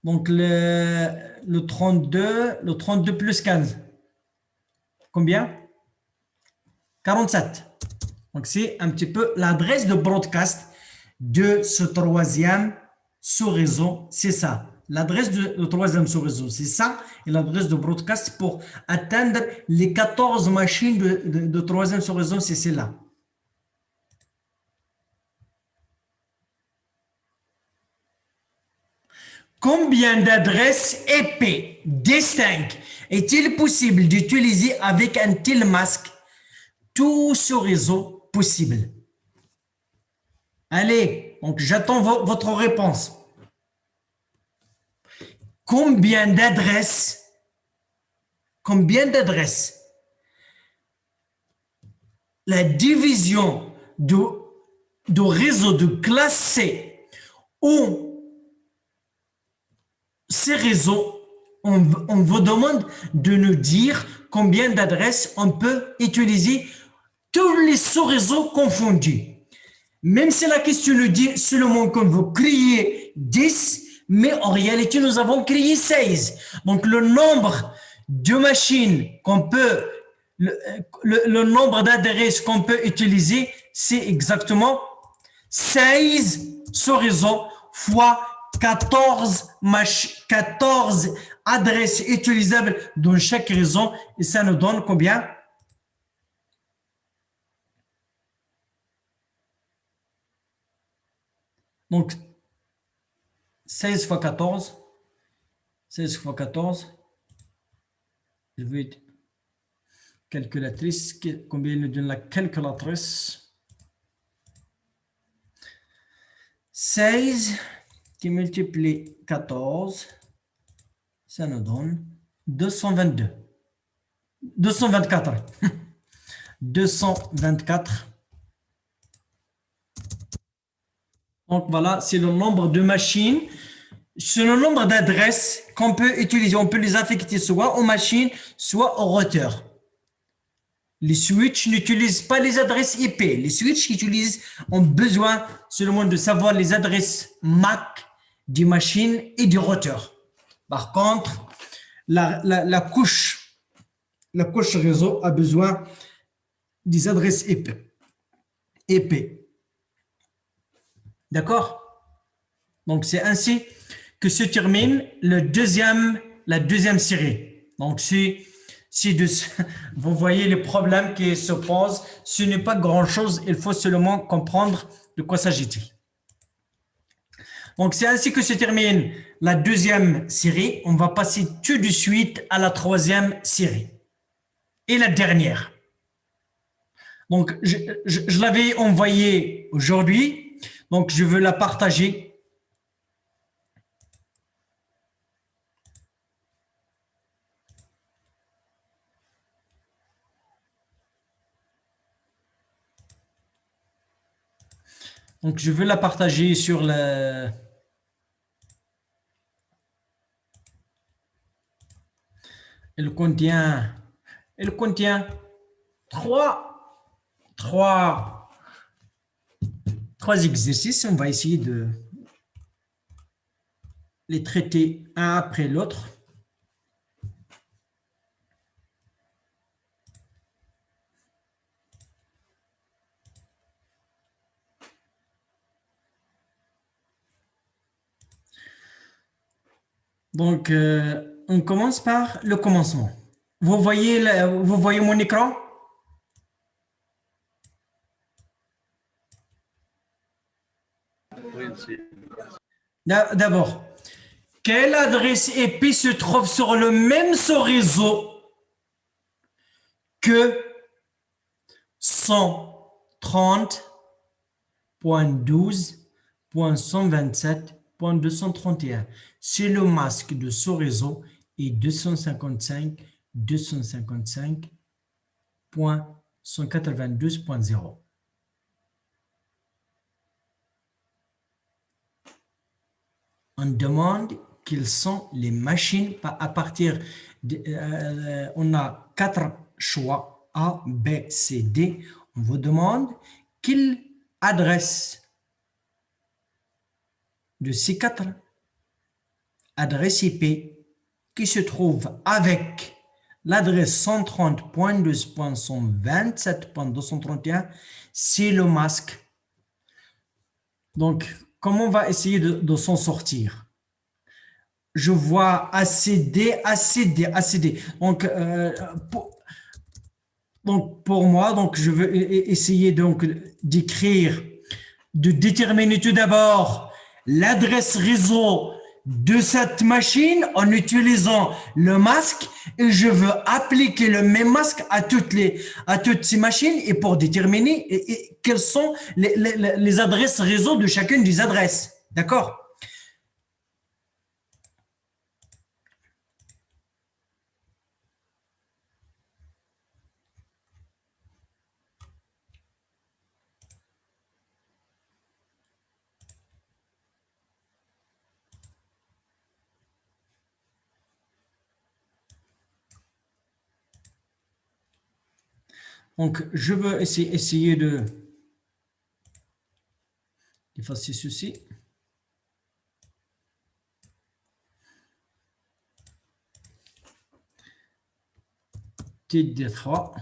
Donc, le 32 plus 15. Combien? 47. Donc, c'est un petit peu l'adresse de broadcast de ce troisième sous-réseau. C'est ça. L'adresse du troisième sous-réseau, c'est ça. Et l'adresse de broadcast pour atteindre les 14 machines de troisième sous-réseau, c'est celle-là. Combien d'adresses IP distinctes est-il possible d'utiliser avec un tel masque? Tout ce réseau possible. Allez, donc j'attends votre réponse. Combien d'adresses la division de réseau de classe C ou ces réseaux, on vous demande de nous dire combien d'adresses on peut utiliser tous les sous-réseaux confondus. Même si la question nous dit seulement qu'on veut créer 10, mais en réalité, nous avons créé 16. Donc, le nombre de machines qu'on peut, le nombre d'adresses qu'on peut utiliser, c'est exactement 16 sous-réseaux fois 14 adresses utilisables dans chaque réseau. Et ça nous donne combien? Donc, 16 fois 14, 16 fois 14. Je vais calculatrice. Combien nous donne la calculatrice? 16 qui multiplie 14, ça nous donne 222. 224. 224. Donc voilà, c'est le nombre de machines, c'est le nombre d'adresses qu'on peut utiliser. On peut les affecter soit aux machines, soit au routeur. Les switches n'utilisent pas les adresses IP. Les switches ont besoin seulement de savoir les adresses MAC des machines et du routeur. Par contre, la couche réseau a besoin des adresses IP. D'accord? Donc, c'est ainsi que se termine la deuxième série. Donc, vous voyez les problèmes qui se posent. Ce n'est pas grand-chose. Il faut seulement comprendre de quoi s'agit-il. Donc, c'est ainsi que se termine la deuxième série. On va passer tout de suite à la troisième série. Et la dernière. Donc, je l'avais envoyée aujourd'hui. Donc, je veux la partager. Donc, je veux la partager sur le... Elle contient trois exercices. On va essayer de les traiter un après l'autre. Donc, on commence par le commencement. Vous voyez mon écran? D'abord, quelle adresse IP se trouve sur le même sous-réseau que 130.12.127.231? C'est le masque de sous-réseau et 255.192.0. On demande quelles sont les machines à partir on a 4 choix A, B, C, D. On vous demande quelle adresse de ces 4 adresses IP qui se trouve avec l'adresse 130.12.127.231, c'est le masque. Donc, comment on va essayer de s'en sortir? Je vois ACD. Donc, pour moi, donc, je veux essayer donc d'écrire, de déterminer tout d'abord l'adresse réseau de cette machine en utilisant le masque et je veux appliquer le même masque à toutes ces machines et pour déterminer quelles sont les adresses réseau de chacune des adresses. D'accord? Donc, je veux essayer d'effacer ceci. TD3.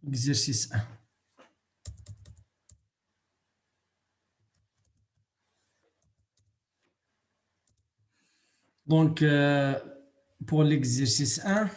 Exercice 1. Donc, pour l'exercice 1,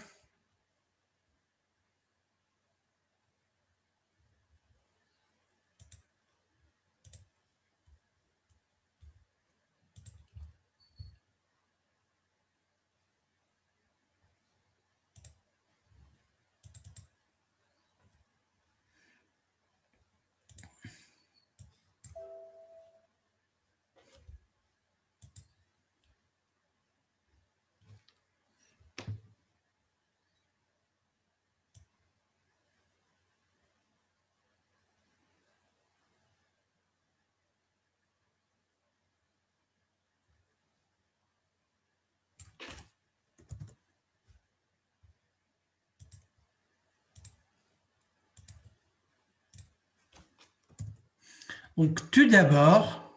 Donc, tout d'abord,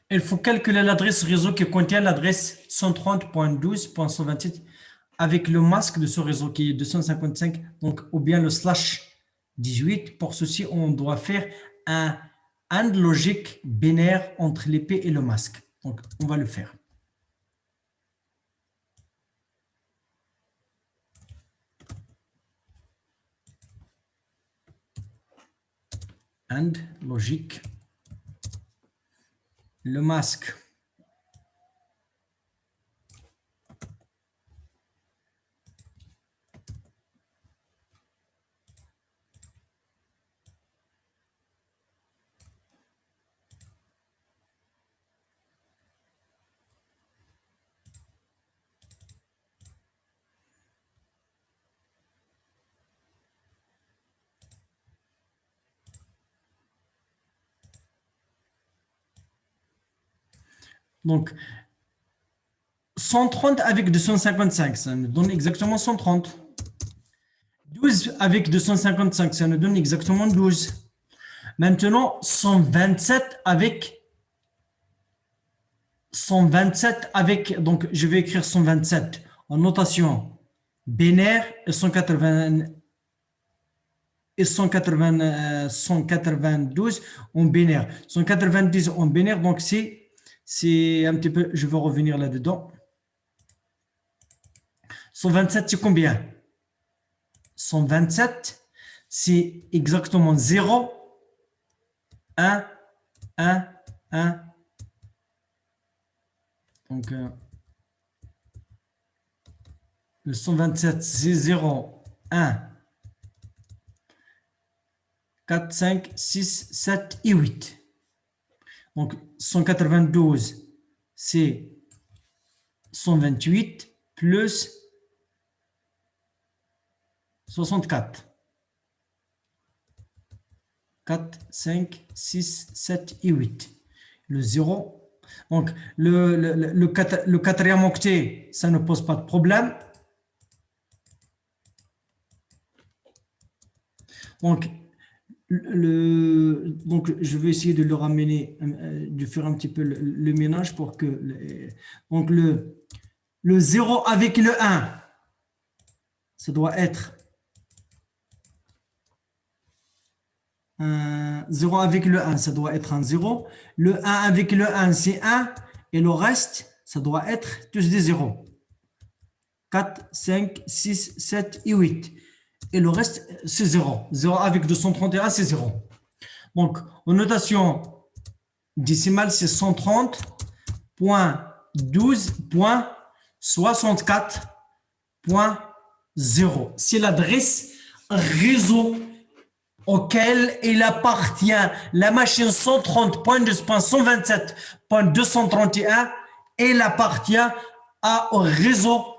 il faut calculer l'adresse réseau qui contient l'adresse 130.12.127 avec le masque de ce réseau qui est 255, donc, ou bien le slash 18. Pour ceci, on doit faire un AND logique binaire entre l'épée et le masque. Donc, on va le faire. AND logique, le masque. Donc, 130 avec 255, ça nous donne exactement 130. 12 avec 255, ça nous donne exactement 12. Maintenant, 127 avec, donc je vais écrire 127 en notation binaire et 192 en binaire. 190 en binaire, donc c'est un petit peu, je vais revenir là-dedans. 127, c'est combien? 127, c'est exactement 0, 1, 1, 1. Donc, le 127, c'est 0, 1, 4, 5, 6, 7 et 8. Donc, 192, c'est 128 plus 64. 4, 5, 6, 7 et 8. Le 0. Donc, le quatrième octet, ça ne pose pas de problème. Donc, je vais essayer de le ramener, de faire un petit peu le ménage pour que... donc, le 0 avec le 1, ça doit être 0 avec le 1, ça doit être un 0. Le 1 avec le 1, c'est 1. Et le reste, ça doit être tous des 0. 4, 5, 6, 7 et 8. Et le reste, c'est 0. 0 avec 231, c'est 0. Donc, en notation décimale, c'est 130.12.64.0. C'est l'adresse réseau auquel il appartient la machine 130.12.127.231. Elle appartient au réseau,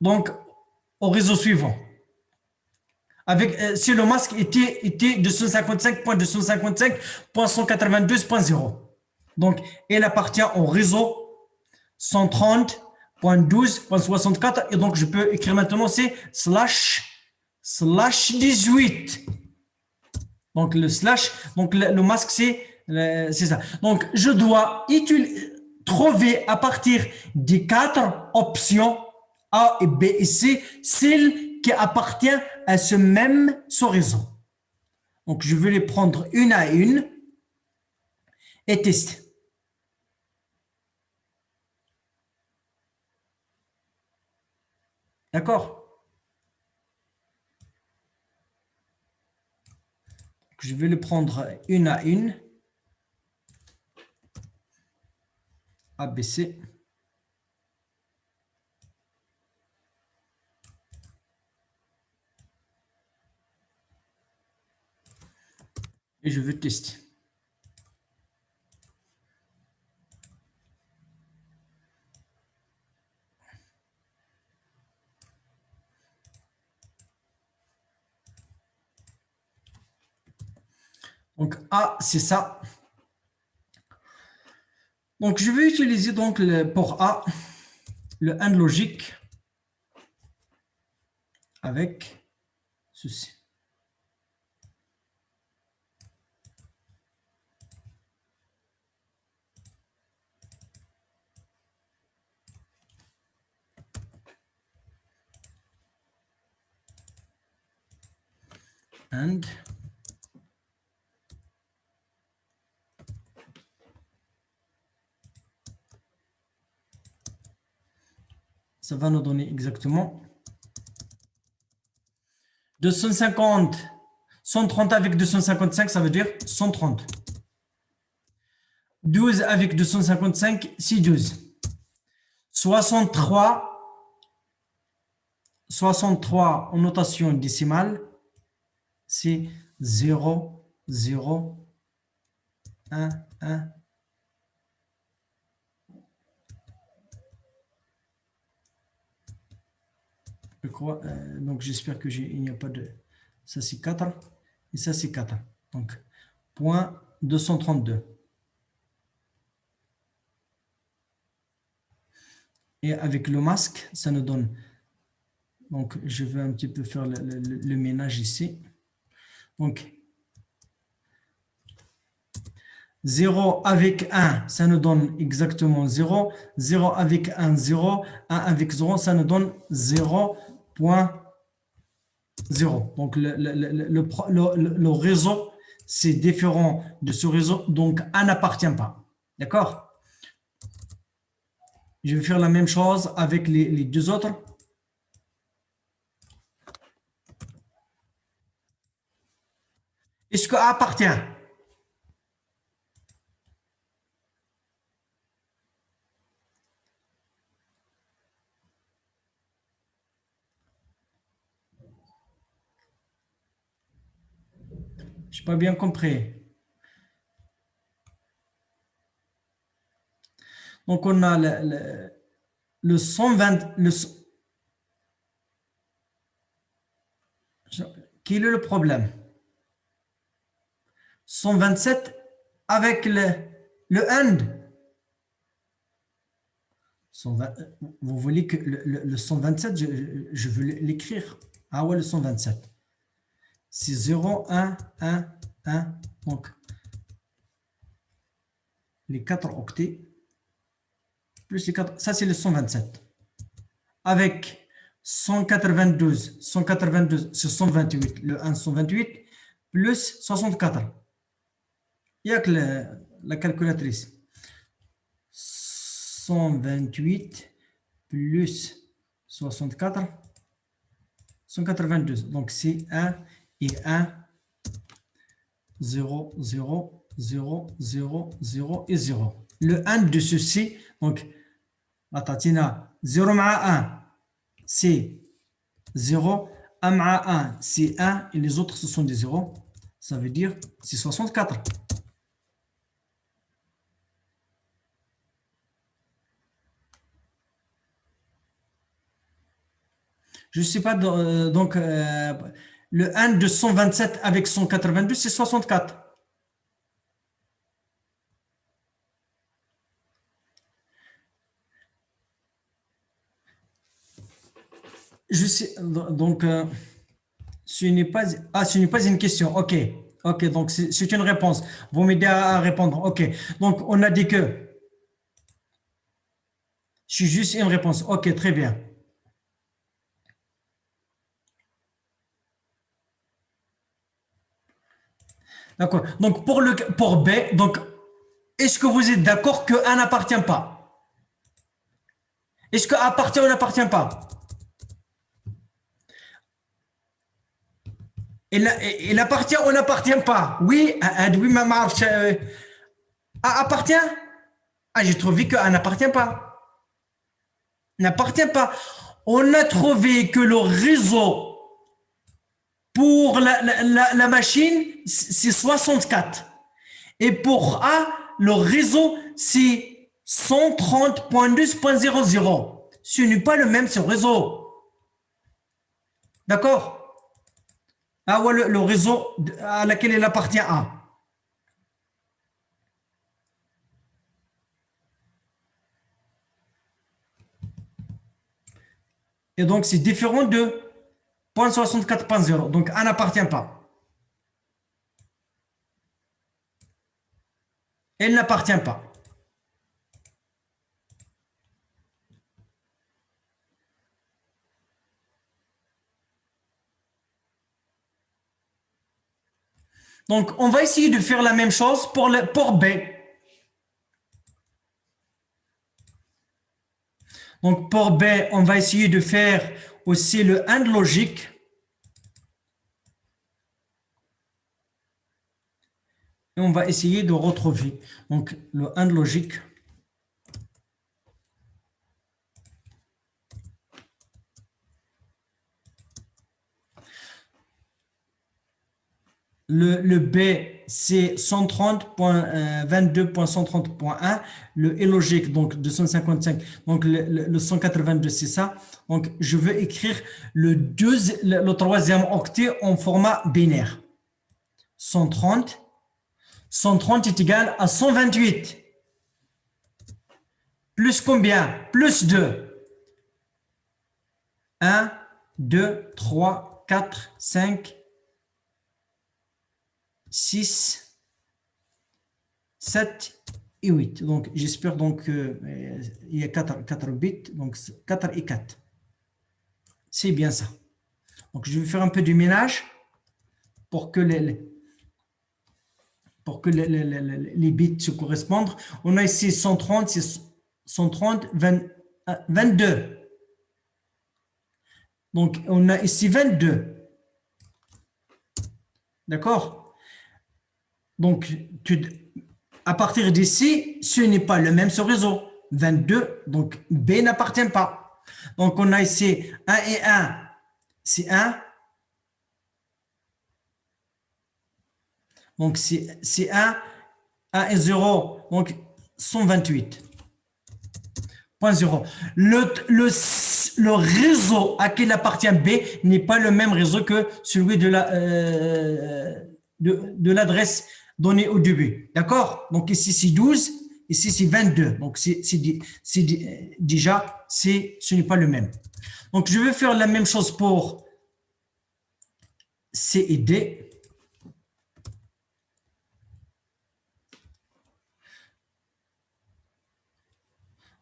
donc au réseau suivant. Si le masque était 255.255.192.0. Donc, elle appartient au réseau 130.12.64. Et donc, je peux écrire maintenant, c'est slash 18. Donc, le slash, donc le masque, c'est ça. Donc, je dois trouver à partir des 4 options A, et B et C, celle qui appartient à ce réseau. Donc, je vais les prendre une à une et tester. D'accord? Je vais les prendre une à une. A, B, C. Et je vais tester. Donc A, c'est ça. Donc je vais utiliser donc pour A le AND logique avec ceci. And ça va nous donner exactement 250, 130 avec 255, ça veut dire 130. 12 avec 255, c'est 12. 63 en notation décimale, c'est 0, 0, 1, 1. Je crois, donc j'espère que il n'y a pas de... Ça c'est 4 et ça c'est 4. Donc, point 232. Et avec le masque, ça nous donne... Donc, je vais un petit peu faire le ménage ici. Donc, 0 avec 1, ça nous donne exactement 0. 0 avec 1, 0. 1 avec 0, ça nous donne 0.0. Donc, le réseau, c'est différent de ce réseau. Donc, 1 n'appartient pas. D'accord? Je vais faire la même chose avec les deux autres. Est-ce que A appartient? Je n'ai pas bien compris. Donc, on a le 120. Quel est le problème? 127 avec le AND. Vous voulez que le 127, je veux l'écrire. Ah ouais, le 127. C'est 0, 1, 1, 1. Donc, les 4 octets, plus les 4, ça c'est le 127. Avec 192, 192 c'est 128, le 1, 128, plus 64. Il n'y a que la calculatrice. 128 plus 64, 192. Donc, c'est 1 et 1, 0, 0, 0, 0, 0 et 0. Le 1 de ceci, donc, la tatina, 0 ma 1, c'est 0. 1 ma 1, c'est 1. Et les autres, ce sont des 0. Ça veut dire, c'est 64. Je ne sais pas, donc, le 1 de 127 avec 182, c'est 64. Je sais, donc, ce n'est pas une question. OK. OK, donc c'est une réponse. Vous m'aidez à répondre. OK. Donc, on a dit que c'est juste une réponse. OK, très bien. D'accord. Donc, pour B, donc, est-ce que vous êtes d'accord que A n'appartient pas? Est-ce que A appartient ou n'appartient pas? Il appartient ou n'appartient pas? Oui, oui, A appartient? Ah, j'ai trouvé que A n'appartient pas. N'appartient pas. On a trouvé que le réseau pour la machine, c'est 64. Et pour A, le réseau, c'est 130.12.00. Ce n'est pas le même ce réseau. D'accord? Ah ouais, le réseau à laquelle il appartient A. Et donc, c'est différent de .64.0. Donc, A n'appartient pas. Elle n'appartient pas. Donc, on va essayer de faire la même chose pour B. Donc, pour B, on va essayer de faire aussi le AND logique. Et on va essayer de retrouver donc le AND logique. Le B, c'est 130.22.130.1. Le E logique, donc 255. Donc, le 182, c'est ça. Donc, je veux écrire le troisième octet en format binaire. 130. 130 est égal à 128. Plus combien? Plus 2. 1, 2, 3, 4, 5, 6, 7 et 8. Donc, j'espère donc qu'il y a 4 bits. Donc, 4 et 4. C'est bien ça. Donc, je vais faire un peu du ménage pour que les bits se correspondent. On a ici 130, c'est 130, 22. Donc, on a ici 22. D'accord? Donc, à partir d'ici, ce n'est pas le même ce réseau. 22, donc B n'appartient pas. Donc, on a ici 1 et 1, c'est 1. Donc, c'est 1 et 0, donc 128.0. Le réseau à qui il appartient B n'est pas le même réseau que celui de l'adresse donnée au début. D'accord? Donc, ici, c'est 12, ici, c'est 22. Donc, déjà, ce n'est pas le même. Donc, je vais faire la même chose pour C et D.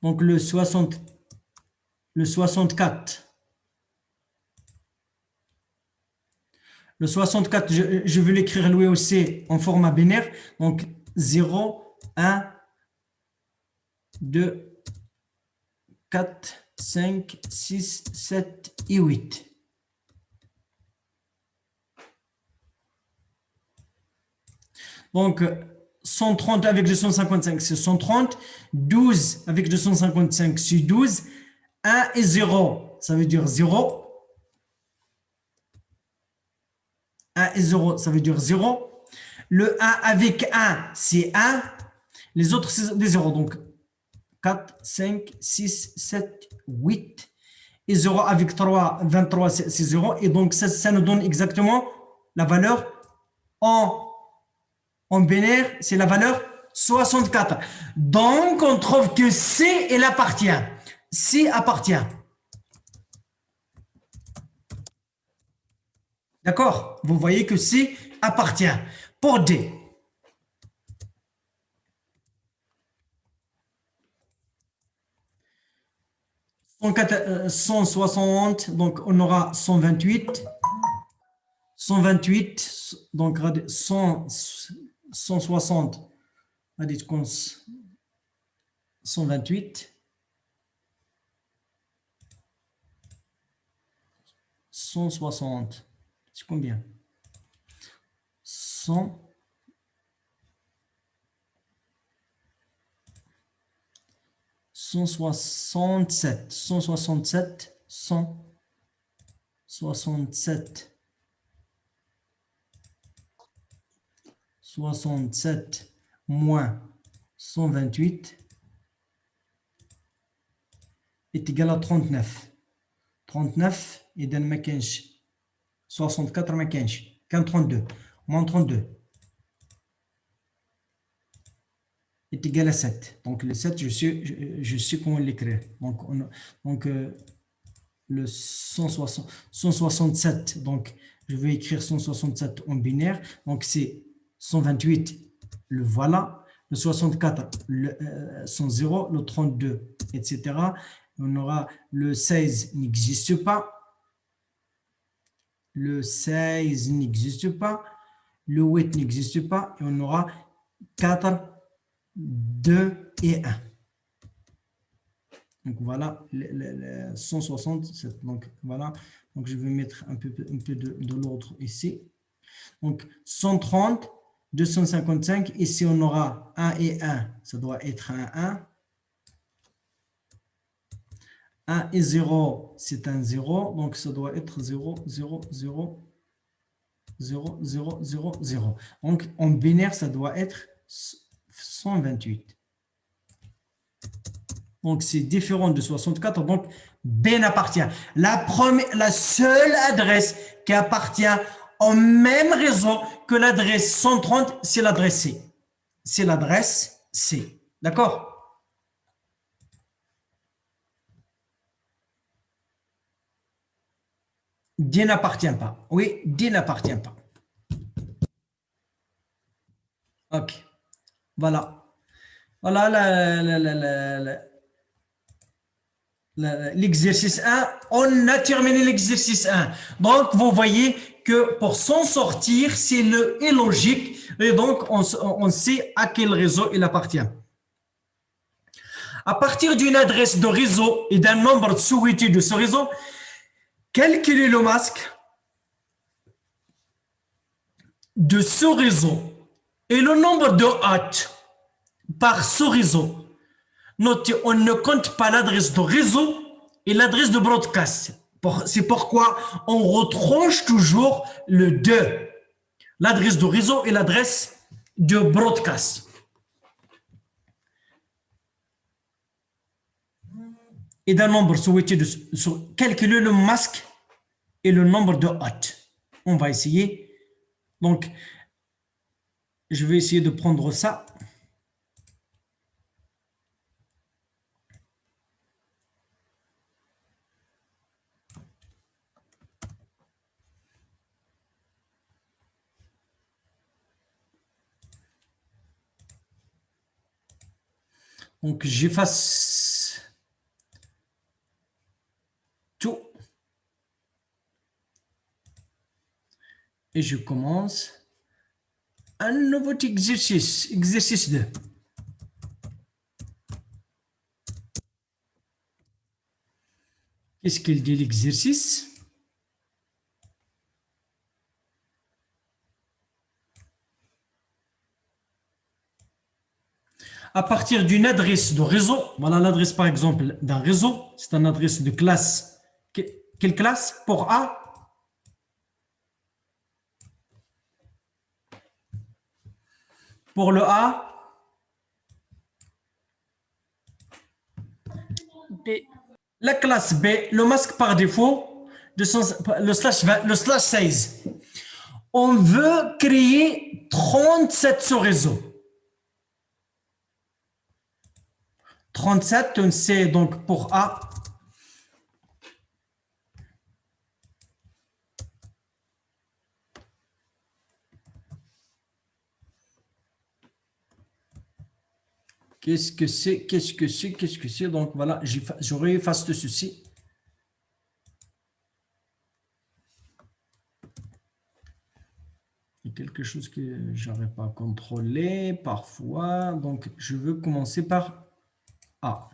Donc, le 64. Le 64, je veux l'écrire lui aussi en format binaire. Donc, 0, 1, 2, 4, 5, 6, 7 et 8. Donc, 130 avec 255, c'est 130. 12 avec 255, c'est 12. 1 et 0, ça veut dire 0. 1 et 0, ça veut dire 0. Le 1 avec 1, c'est 1. Les autres, c'est des 0. Donc, 4, 5, 6, 7, 8. Et 0 avec 3, 23, c'est 0. Et donc, ça nous donne exactement la valeur en binaire, c'est la valeur 64. Donc, on trouve que C, il appartient. C appartient. D'accord? Vous voyez que C appartient. Pour D. « 160, donc on aura 128. 128, donc 160, 128. 160, c'est combien? 100. 167, 167, 167, 67 moins 128 est égal à 39. 39 et dans ma 64 ma 32 moins 32 est égal à 7. Donc le 7, je sais comment l'écrire. Donc le 167. Donc, je vais écrire 167 en binaire. Donc, c'est 128, le voilà. Le 64, son 0, le 32, etc. On aura le 16 n'existe pas. Le 16 n'existe pas. Le 8 n'existe pas. Et on aura 4, 2 et 1. Donc voilà, le 167. Donc voilà, donc je vais mettre un peu de l'ordre ici. Donc 130, 255. Ici, on aura 1 et 1. Ça doit être un 1. 1 et 0, c'est un 0. Donc ça doit être 0, 0, 0, 0, 0, 0, 0. Donc en binaire, ça doit être 128. Donc, c'est différent de 64. Donc, B n'appartient. La seule adresse qui appartient au même réseau que l'adresse 130, c'est l'adresse C. C'est l'adresse C. D'accord? D n'appartient pas. Oui, D n'appartient pas. OK. Voilà. Voilà l'exercice 1, on a terminé l'exercice 1. Donc, vous voyez que pour s'en sortir, c'est est logique. Et donc, on sait à quel réseau il appartient. À partir d'une adresse de réseau et d'un nombre souhaité de ce réseau, calculez le masque de ce réseau et le nombre de hôtes par ce réseau. Notez, on ne compte pas l'adresse de réseau et l'adresse de broadcast. C'est pourquoi on retranche toujours le 2. L'adresse de réseau et l'adresse de broadcast. Et d'un nombre souhaité de calculer le masque et le nombre de hôtes. On va essayer. Donc, je vais essayer de prendre ça. Donc, j'efface tout. Et je commence un nouveau exercice, exercice 2. Qu'est-ce qu'il dit l'exercice? À partir d'une adresse de réseau, voilà l'adresse par exemple d'un réseau, c'est une adresse de classe. Quelle classe? Pour A? Pour le A? B. La classe B, le masque par défaut, le slash 16. On veut créer 37 sur réseau. 37, on sait donc pour A. Qu'est-ce que c'est? Qu'est-ce que c'est? Qu'est-ce que c'est? Donc voilà, je réefface ceci. Il y a quelque chose que je n'arrive pas à contrôler parfois. Donc je veux commencer par A.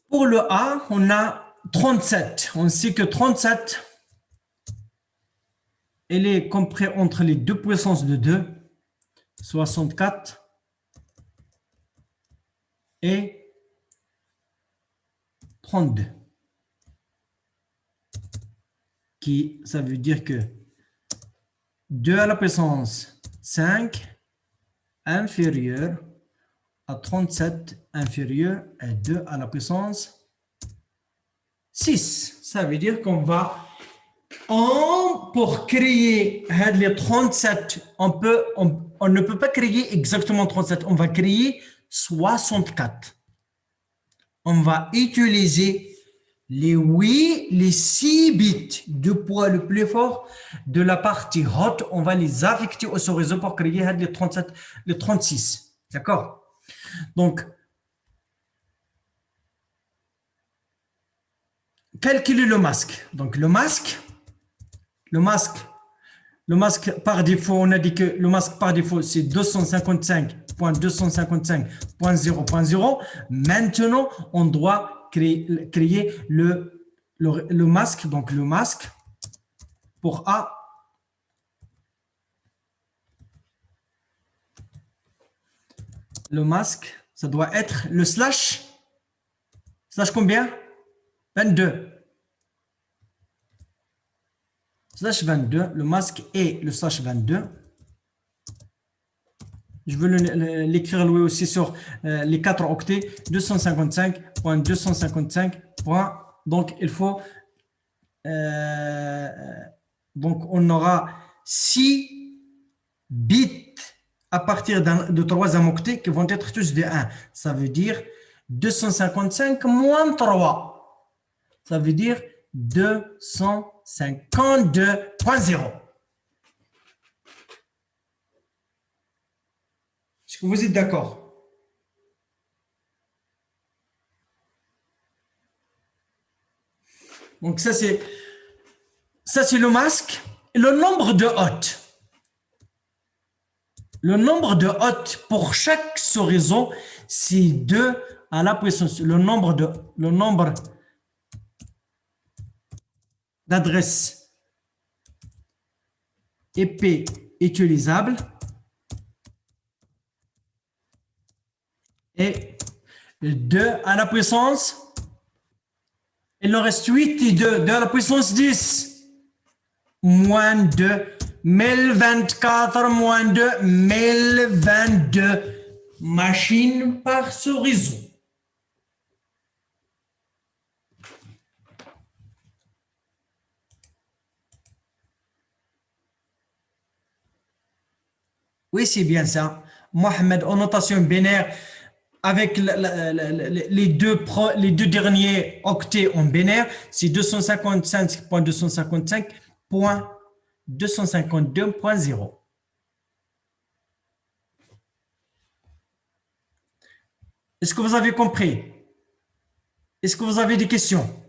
Pour le A, on a 37. On sait que 37, elle est comprise entre les deux puissances de 2, 64 et 32. Ça veut dire que 2 à la puissance 5 inférieur à 37 inférieur à 2 à la puissance 6. Ça veut dire qu'on va, pour créer les 37, on ne peut pas créer exactement 37, on va créer 64. On va utiliser les 6 bits de poids le plus fort de la partie hot, on va les affecter au réseau pour créer les 37, les 36. D'accord? Donc, calculer le masque. Donc, le masque par défaut, on a dit que le masque par défaut, c'est 255.255.0.0. Maintenant, on doit créer le masque. Donc, le masque pour A. Le masque, ça doit être le slash. Slash combien? 22. Slash 22, le masque est le slash 22. Je veux l'écrire lui aussi sur les 4 octets, 255.255. Donc, il faut... donc, on aura 6 bits à partir de 3 octets qui vont être tous de 1. Ça veut dire 255 moins 3. Ça veut dire 252.0. Est-ce que vous êtes d'accord? Donc ça c'est le masque. Le nombre de hottes. Le nombre de hottes pour chaque sous-réseau, c'est 2 à la puissance. Le nombre d'adresses IP utilisables et 2 à la puissance, il en reste 8 et 2 à la puissance 10, moins 2, 1024 moins 2, 1022 machines par ce réseau. Oui, c'est bien ça. Mohamed, en notation binaire, avec les deux derniers octets en binaire, c'est 255.255.252.0. Est-ce que vous avez compris? Est-ce que vous avez des questions?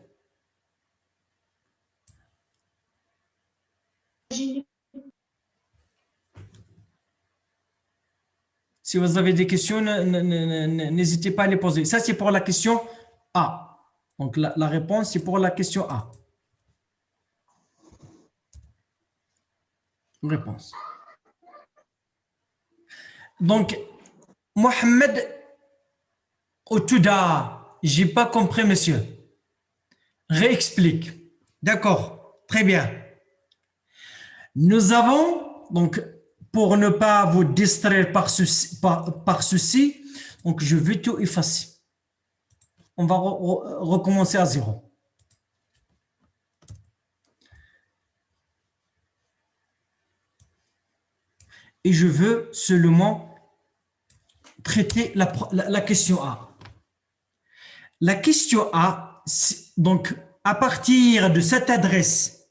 Si vous avez des questions, n'hésitez pas à les poser. Ça, c'est pour la question A. Donc, la réponse, c'est pour la question A. Réponse. Donc, Mohamed Otouda, je n'ai pas compris, monsieur. Réexplique. D'accord, très bien. Nous avons, donc, pour ne pas vous distraire par ceci, donc je vais tout effacer. On va recommencer à 0. Et je veux seulement traiter la question A. La question A, donc à partir de cette adresse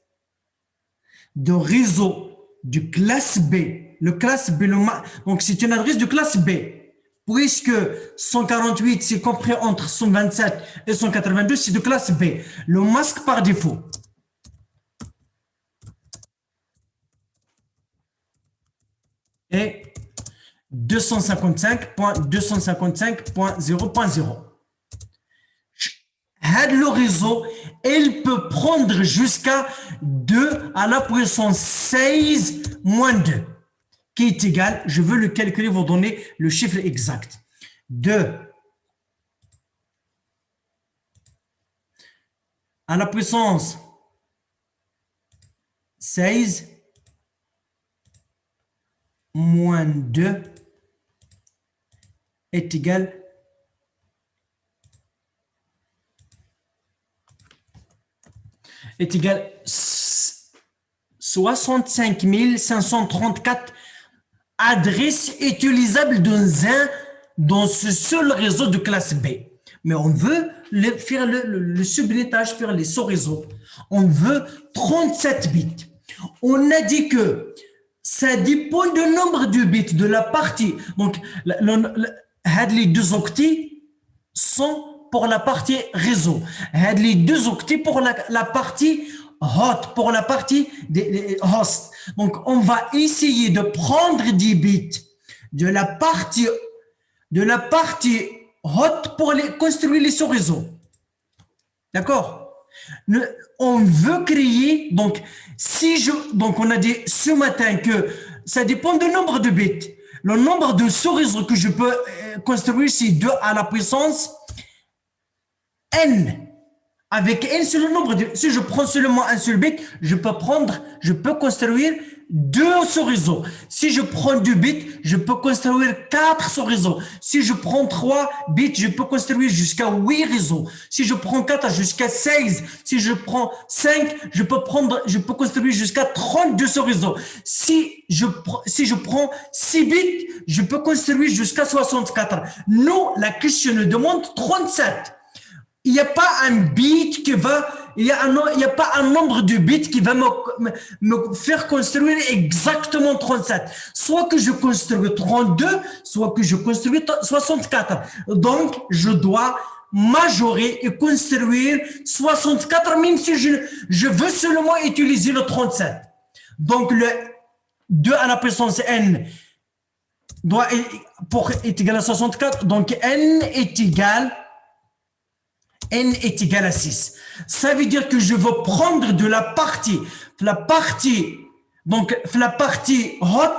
de réseau du classe B, le classe B, donc c'est une adresse de classe B, puisque 148 c'est compris entre 127 et 182, c'est de classe B. Le masque par défaut. Et 255.255.0.0. Le réseau, il peut prendre jusqu'à 2 à la puissance 16 moins 2, qui est égal, je veux le calculer, vous donner le chiffre exact. 2 à la puissance 16 moins 2 est égal est égal 65 534 adresses utilisables dans ce seul réseau de classe B. mais on veut faire le subnettage, faire les sous-réseaux. On veut 37 bits. On a dit que ça dépend du nombre de bits de la partie. Donc, les deux octets sont pour la partie réseau. Les deux octets pour la partie pour la partie des hosts. Donc, on va essayer de prendre des bits de la partie hot pour construire les sous-réseaux. D'accord? On veut créer, donc on a dit ce matin que ça dépend du nombre de bits. Le nombre de sous-réseaux que je peux construire, c'est 2 à la puissance n. Avec n, c'est le nombre de. Si je prends seulement un seul bit, je peux construire 2 sous-réseaux. Si je prends 2 bits, je peux construire 4 sous-réseaux. Si je prends 3 bits, je peux construire jusqu'à 8 réseaux. Si je prends 4, jusqu'à 16. Si je prends 5, je peux construire jusqu'à 32 sous-réseaux. Si je prends 6 bits, je peux construire jusqu'à 64. Nous, la question nous demande 37. Il n'y a pas un bit qui va, il y a pas un nombre de bits qui va me faire construire exactement 37. Soit que je construis 32, soit que je construis 64. Donc, je dois majorer et construire 64, même si je veux seulement utiliser le 37. Donc, le 2 à la puissance n pour être égal à 64, donc n est égal à 6. Ça veut dire que je veux prendre de la partie hot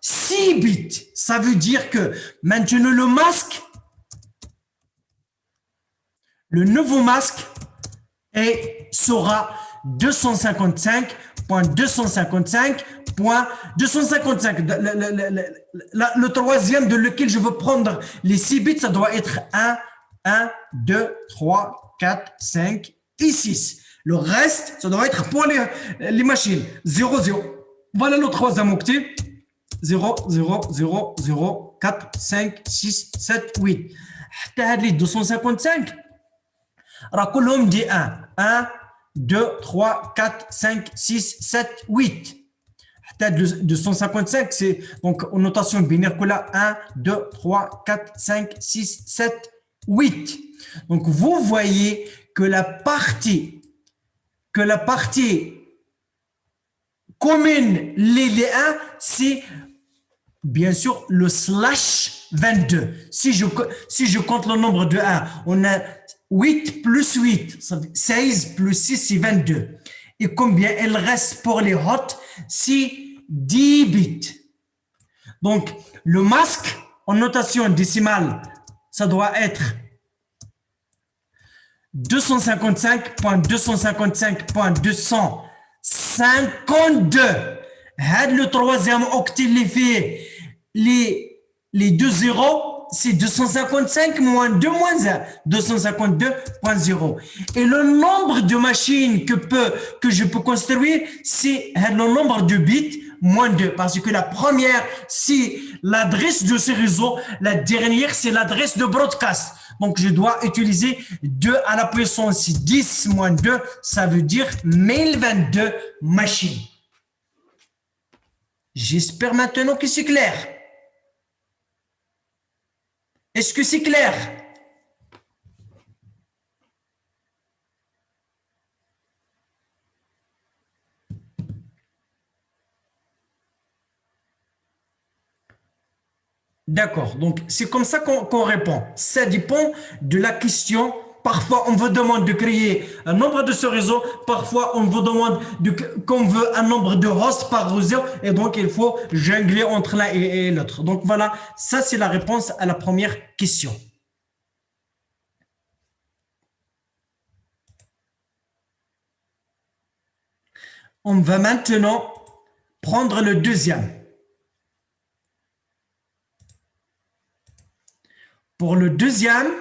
6 bits. Ça veut dire que maintenant le nouveau masque sera 255.255.255. Le troisième de lequel je veux prendre les 6 bits, ça doit être 1, 2, 3, 4, 5 et 6. Le reste, ça doit être pour les machines. 0, 0. Voilà le troisième octet. 0, 0, 0, 0, 4, 5, 6, 7, 8. حتى les 255 راه كلهم دي 1 2 3 4 5 6 7 8. حتى 255 c'est donc en notation binaire que 1 2 3 4 5 6 7 8. Donc, vous voyez que la partie commune, les 1, c'est bien sûr le slash 22. Si je compte le nombre de 1, on a 8 plus 8, 16 plus 6, c'est 22. Et combien il reste pour les hots? C'est 10 bits. Donc, le masque en notation décimale, ça doit être 255.255.252. Le troisième octet, les deux zéros, c'est 255 moins 2 moins 1, 252.0. Et le nombre de machines que je peux construire, c'est le nombre de bits moins 2, parce que la première, c'est l'adresse de ce réseau, la dernière, c'est l'adresse de broadcast. Donc, je dois utiliser 2 à la puissance 10 moins 2, ça veut dire 1022 machines. J'espère maintenant que c'est clair. Est-ce que c'est clair? D'accord, donc c'est comme ça qu'on répond. Ça dépend de la question. Parfois, on vous demande de créer un nombre de ce réseau. Parfois, on vous demande qu'on veut un nombre de hosts par réseau. Et donc, il faut jongler entre l'un et l'autre. Donc, voilà, ça, c'est la réponse à la première question. On va maintenant prendre le deuxième. Pour le deuxième,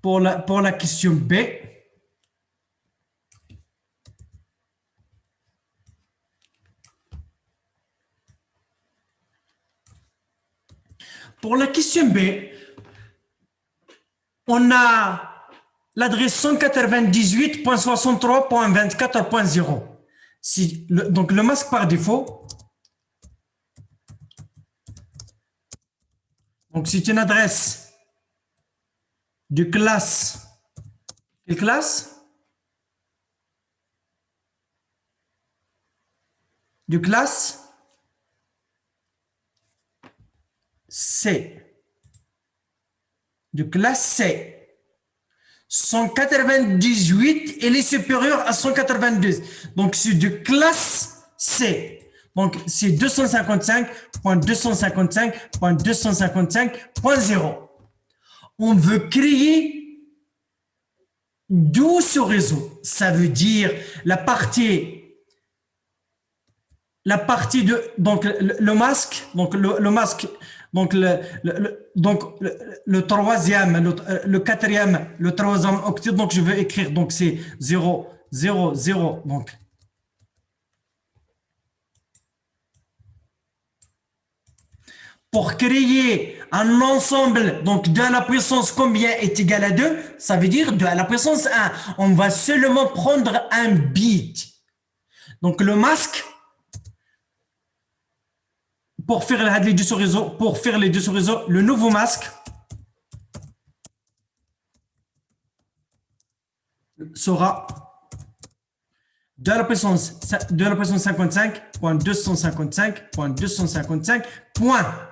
pour la question B. Pour la question B, on a l'adresse 198.63.24.0. Donc, le masque par défaut, donc c'est une adresse de classe. Quelle classe? De classe C. De classe C. 198, elle est supérieure à 192. Donc, c'est de classe C. Donc, c'est 255.255.255.0. On veut créer 12 réseaux. Ça veut dire la partie de donc le masque, donc le masque, donc le troisième, le quatrième, le troisième octet. Donc je veux écrire, donc c'est 0 0 0. Donc pour créer un ensemble, donc 2 à la puissance combien est égal à 2, ça veut dire 2 à la puissance 1. On va seulement prendre un bit. Donc le masque, pour faire les deux réseaux, le nouveau masque sera 2 à la puissance 55.255.255.1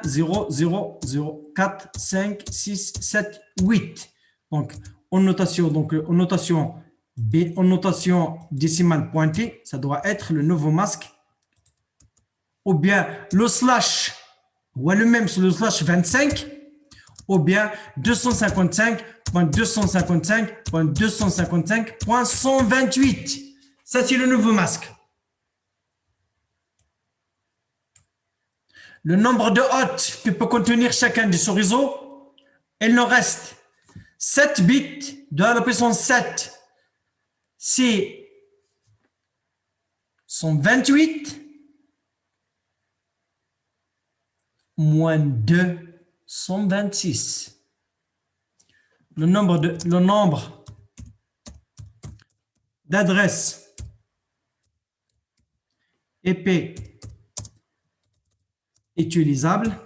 0 0 0 4 5 6 7 8. Donc en notation B, en notation décimale pointée, ça doit être le nouveau masque, ou bien le slash, ou le même sur le slash 25, ou bien 255.255.255.128. Ça, c'est le nouveau masque. Le nombre de hôtes que peut contenir chacun de ce réseau, il nous reste 7 bits de la puissance 7. C'est 128 moins 2, 126. Le nombre d'adresses IP utilisables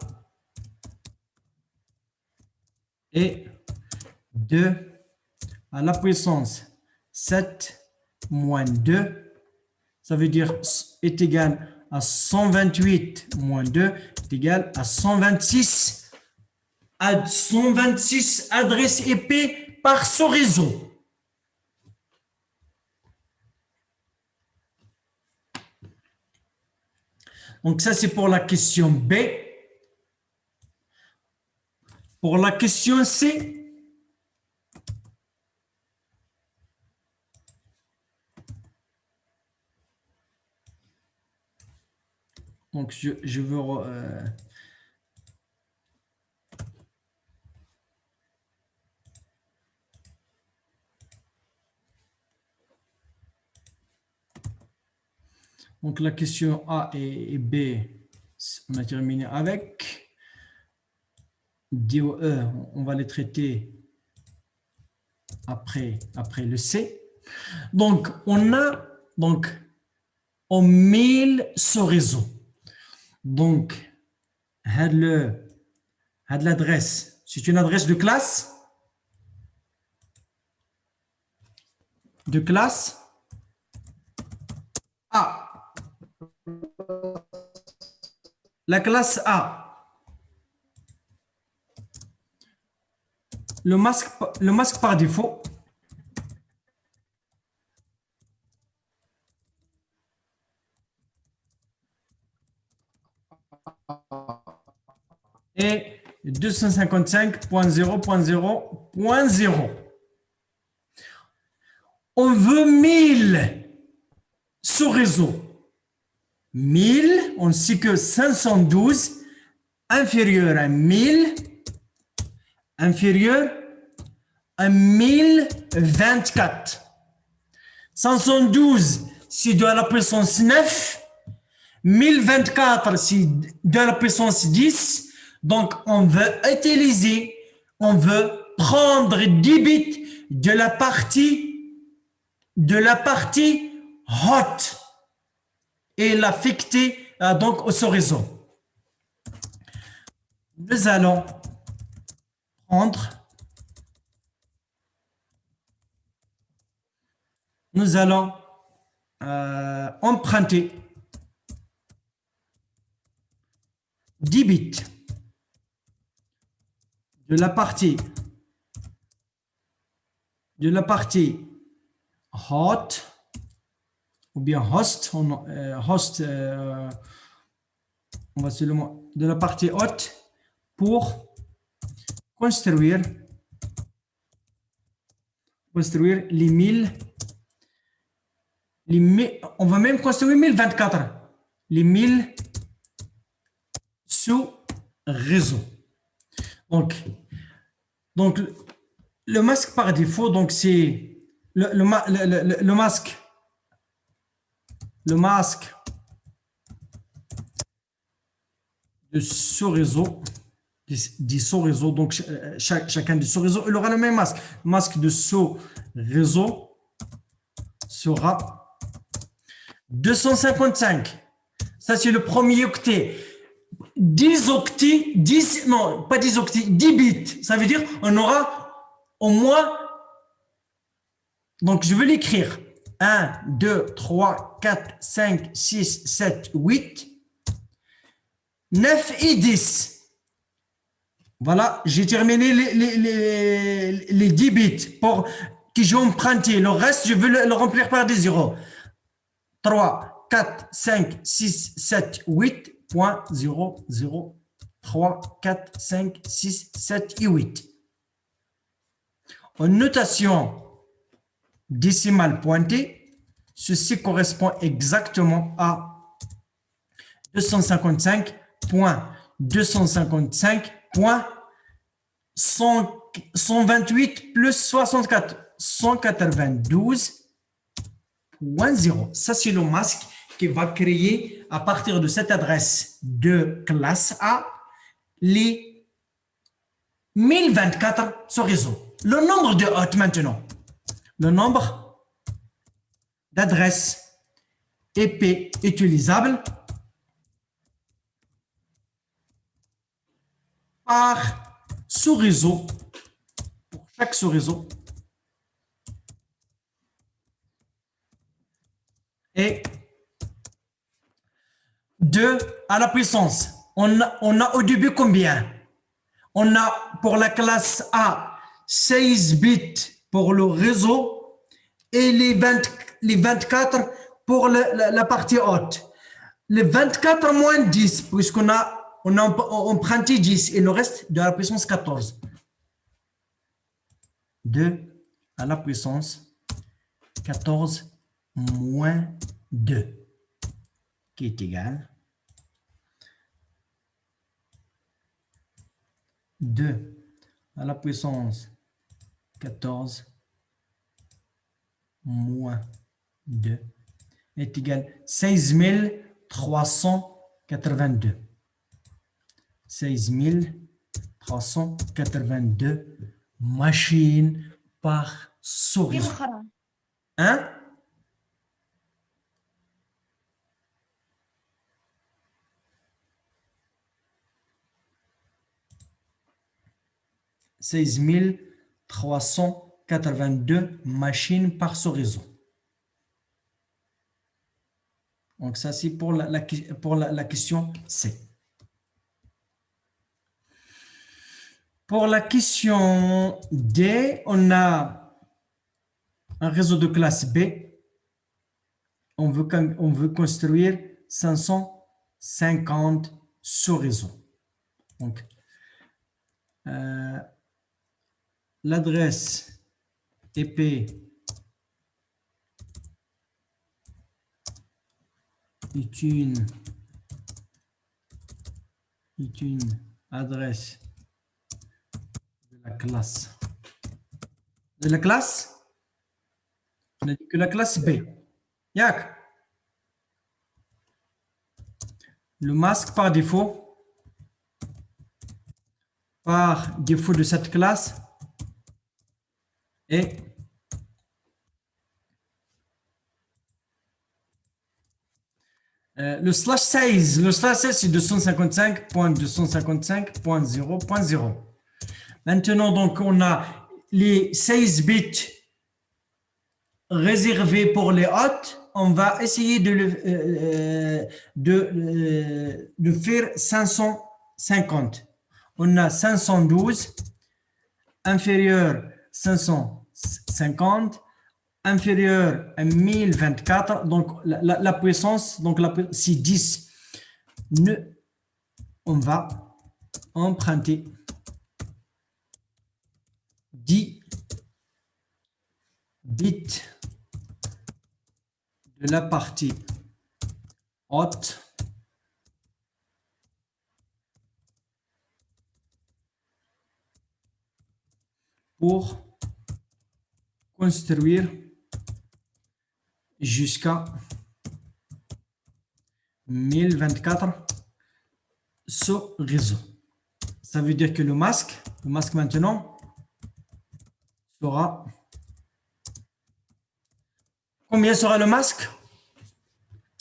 est 2 à la puissance 7 moins 2. Ça veut dire est égal à 128 moins 2 est égal à 126. À 126 adresses IP par ce réseau. Donc ça, c'est pour la question B. Pour la question C, donc je veux donc la question A et B, on a terminé avec. D, E, on va les traiter après le C. Donc, on a en 1000 ce réseau. Donc, l'adresse, c'est une adresse de classe. A. La classe A. Le masque par défaut est 255.0.0.0. On veut 1000 ce réseau. 1000, on sait que 512 inférieur à 1000 inférieur à 1024. 512, c'est 2 à la puissance 9. 1024, c'est 2 à la puissance 10. Donc, on veut prendre 10 bits de la partie hot et l'affecter donc au ce réseau. Nous allons emprunter 10 bits de la partie hot ou bien host, on va seulement de la partie haute pour construire les 1000, on va même construire 1024, les 1000 sous réseau. Donc le masque par défaut, donc c'est le masque de sous-réseau, des sous-réseaux, donc chacun des sous-réseaux, il aura le même masque. Le masque de sous-réseau sera 255. Ça, c'est le premier octet. 10 octets, 10, non, pas 10 octets, 10 bits. Ça veut dire on aura au moins, donc je vais l'écrire, 1, 2, 3, 4, 5, 6, 7, 8, 9 et 10. Voilà, j'ai terminé les 10 bits pour que j'ai emprunté. Le reste, je veux le remplir par des zéros. 3, 4, 5, 6, 7, 8, point 0, 0, 3, 4, 5, 6, 7 et 8. En notation décimale pointée, ceci correspond exactement à 255.255.128 plus 64, 192.0. Ça, c'est le masque qui va créer à partir de cette adresse de classe A les 1024 sur réseau. Le nombre de hôtes maintenant. Le nombre d'adresses IP utilisables par sous-réseau, pour chaque sous-réseau, est 2 à la puissance. On a au début combien? On a pour la classe A 16 bits pour le réseau et les 24 pour la partie haute. Les 24 moins 10, puisqu'on a emprunté 10 et le reste de la puissance 14. 2 à la puissance 14 moins 2, qui est égal 2 à la puissance 14 moins 2 est égal 16 382. 16 382 machines par sous-réseau. Hein? « 16 382 machines par ce réseau. » Donc ça, c'est pour la question C. Pour la question D, on a un réseau de classe B. On veut construire 550 sous-réseaux. Donc, l'adresse IP est une adresse de la classe de la classe. On a dit que la classe B. Yak. Le masque par défaut de cette classe est le slash 16. Le slash 16, c'est 255.255.0.0. Maintenant, donc, on a les 16 bits réservés pour les hôtes. On va essayer de faire 550. On a 512, inférieur 550, inférieur à 1024. Donc, la puissance, donc c'est 10. On va emprunter 10 bits de la partie haute pour construire jusqu'à 1024 ce réseau. Ça veut dire que le masque maintenant sera... Combien sera le masque?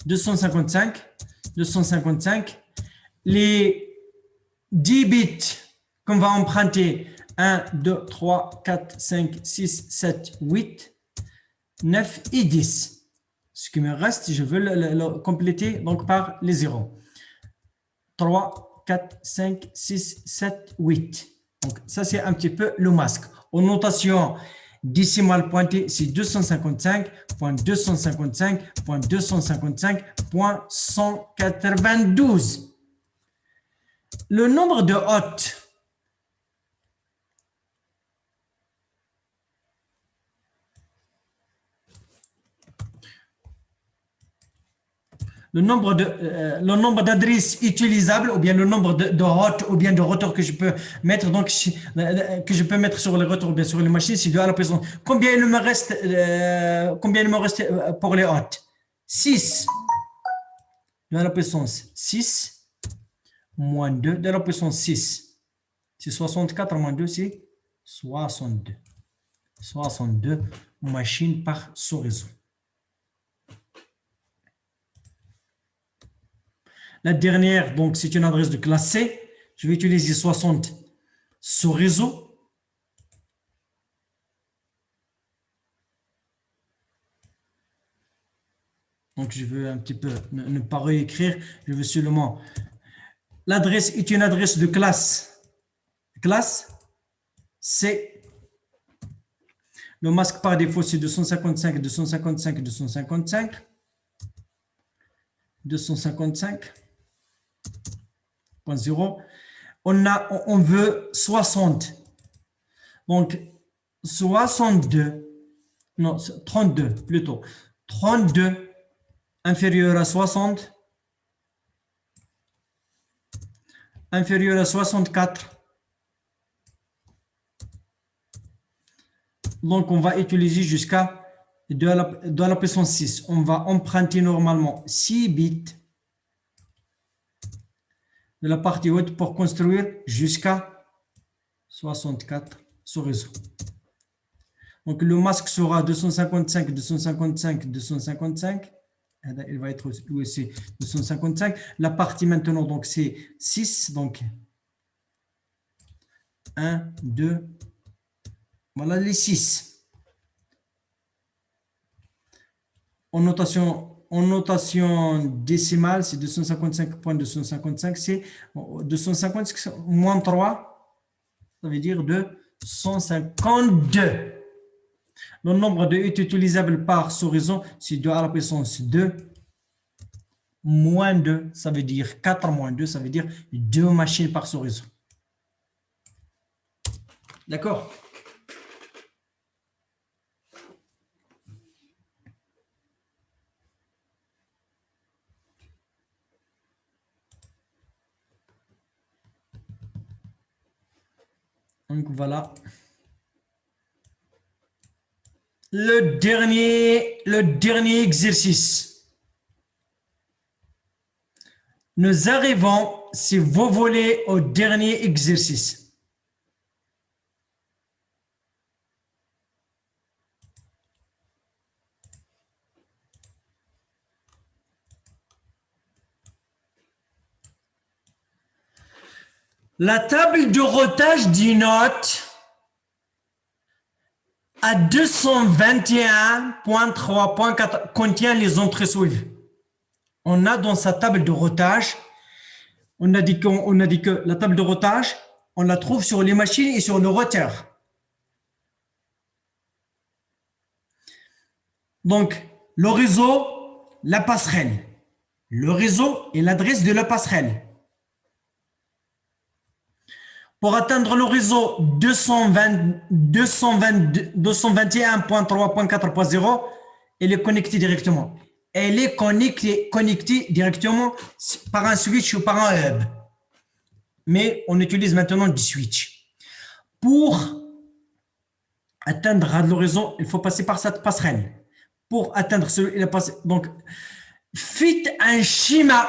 255. Les 10 bits qu'on va emprunter, 1, 2, 3, 4, 5, 6, 7, 8, 9 et 10. Ce qui me reste, je veux le compléter donc par les zéros. 3, 4, 5, 6, 7, 8. Donc, ça, c'est un petit peu le masque. En notation décimale pointée, c'est 255.255.255.192. Le nombre de hôtes le nombre d'adresses utilisables ou bien le nombre de hôtes ou bien de routeurs que je peux mettre sur les routeurs ou bien sur les machines, c'est 2 à la puissance. Combien il me reste pour les hôtes? 6. 2 à la puissance 6 moins 2 à la puissance 6. C'est 64 moins 2, c'est 62. 62 machines par ce réseau. La dernière, donc, c'est une adresse de classe C. Je vais utiliser 60 ce réseau. Donc, je veux un petit peu ne pas réécrire. Je veux seulement... L'adresse est une adresse de classe C. Le masque par défaut, c'est 255, 255, 255. 255.0. On veut 60. Donc, 62. Non, 32 plutôt. 32 inférieur à 60. Inférieur à 64. Donc, on va utiliser jusqu'à 2 à la puissance 6. On va emprunter normalement 6 bits de la partie haute pour construire jusqu'à 64 ce réseau. Donc, le masque sera 255, 255, 255. Il va être aussi 255. La partie maintenant, donc, c'est 6. Donc, 1, 2, voilà les 6. En notation décimale, c'est 255.255. C'est 250 moins 3, ça veut dire 252. Le nombre de hits utilisables par ce réseau, c'est 2 à la puissance 2. Moins 2, ça veut dire 4 moins 2, ça veut dire 2 machines par ce réseau. D'accord? Donc voilà. le dernier exercice. Nous arrivons, si vous voulez, au dernier exercice. La table de rotage d'une note à 221.3.4 contient les entrées suivantes. On a dans sa table de rotage, on a dit que la table de rotage, on la trouve sur les machines et sur le roteur. Donc, le réseau, la passerelle. Le réseau et l'adresse de la passerelle. Pour atteindre le réseau 221.3.4.0, elle est connectée directement. Elle est connectée directement par un switch ou par un hub. Mais on utilise maintenant du switch. Pour atteindre le réseau, il faut passer par cette passerelle. Pour atteindre celui-là, donc, faites un schéma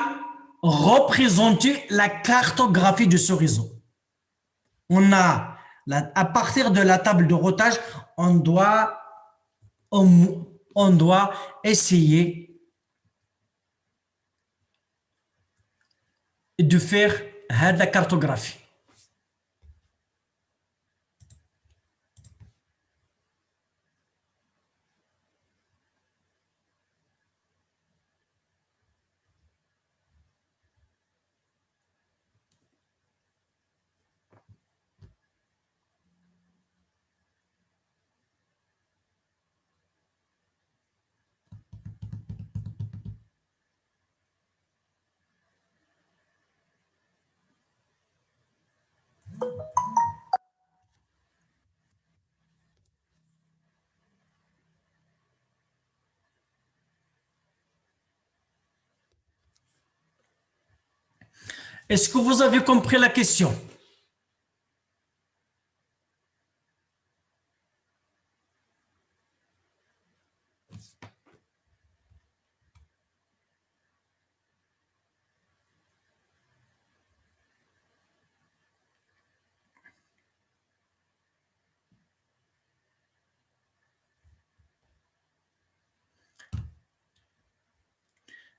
représenter la cartographie de ce réseau. On a, à partir de la table de rotage, on doit essayer de faire la cartographie. Est-ce que vous avez compris la question?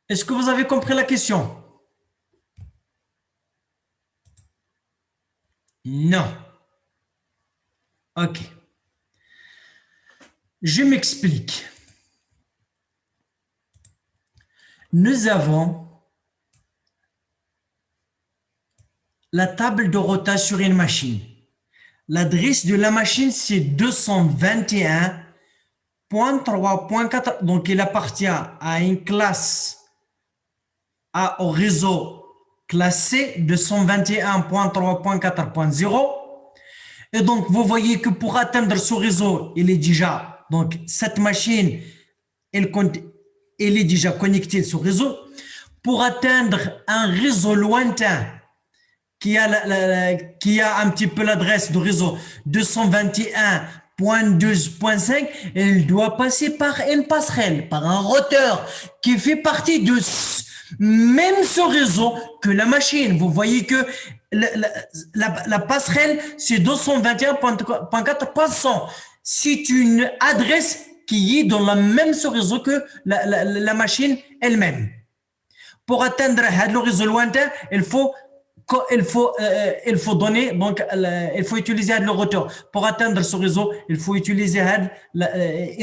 Est-ce que vous avez compris la question? Non. Ok. Je m'explique. Nous avons la table de rotage sur une machine. L'adresse de la machine, c'est 221.3.4. Donc, il appartient à une classe, au réseau classé 221.3.4.0. Et donc, vous voyez que pour atteindre ce réseau, il est déjà, donc cette machine, elle est déjà connectée sur le réseau. Pour atteindre un réseau lointain qui a un petit peu l'adresse du réseau 221.12.5, elle doit passer par une passerelle, par un routeur qui fait partie de même ce réseau que la machine. Vous voyez que la passerelle, c'est 221.4.100. C'est une adresse qui est dans le même réseau que la machine elle-même. Pour atteindre le réseau lointain, il faut donner, donc il faut utiliser le routeur. Pour atteindre ce réseau, il faut utiliser un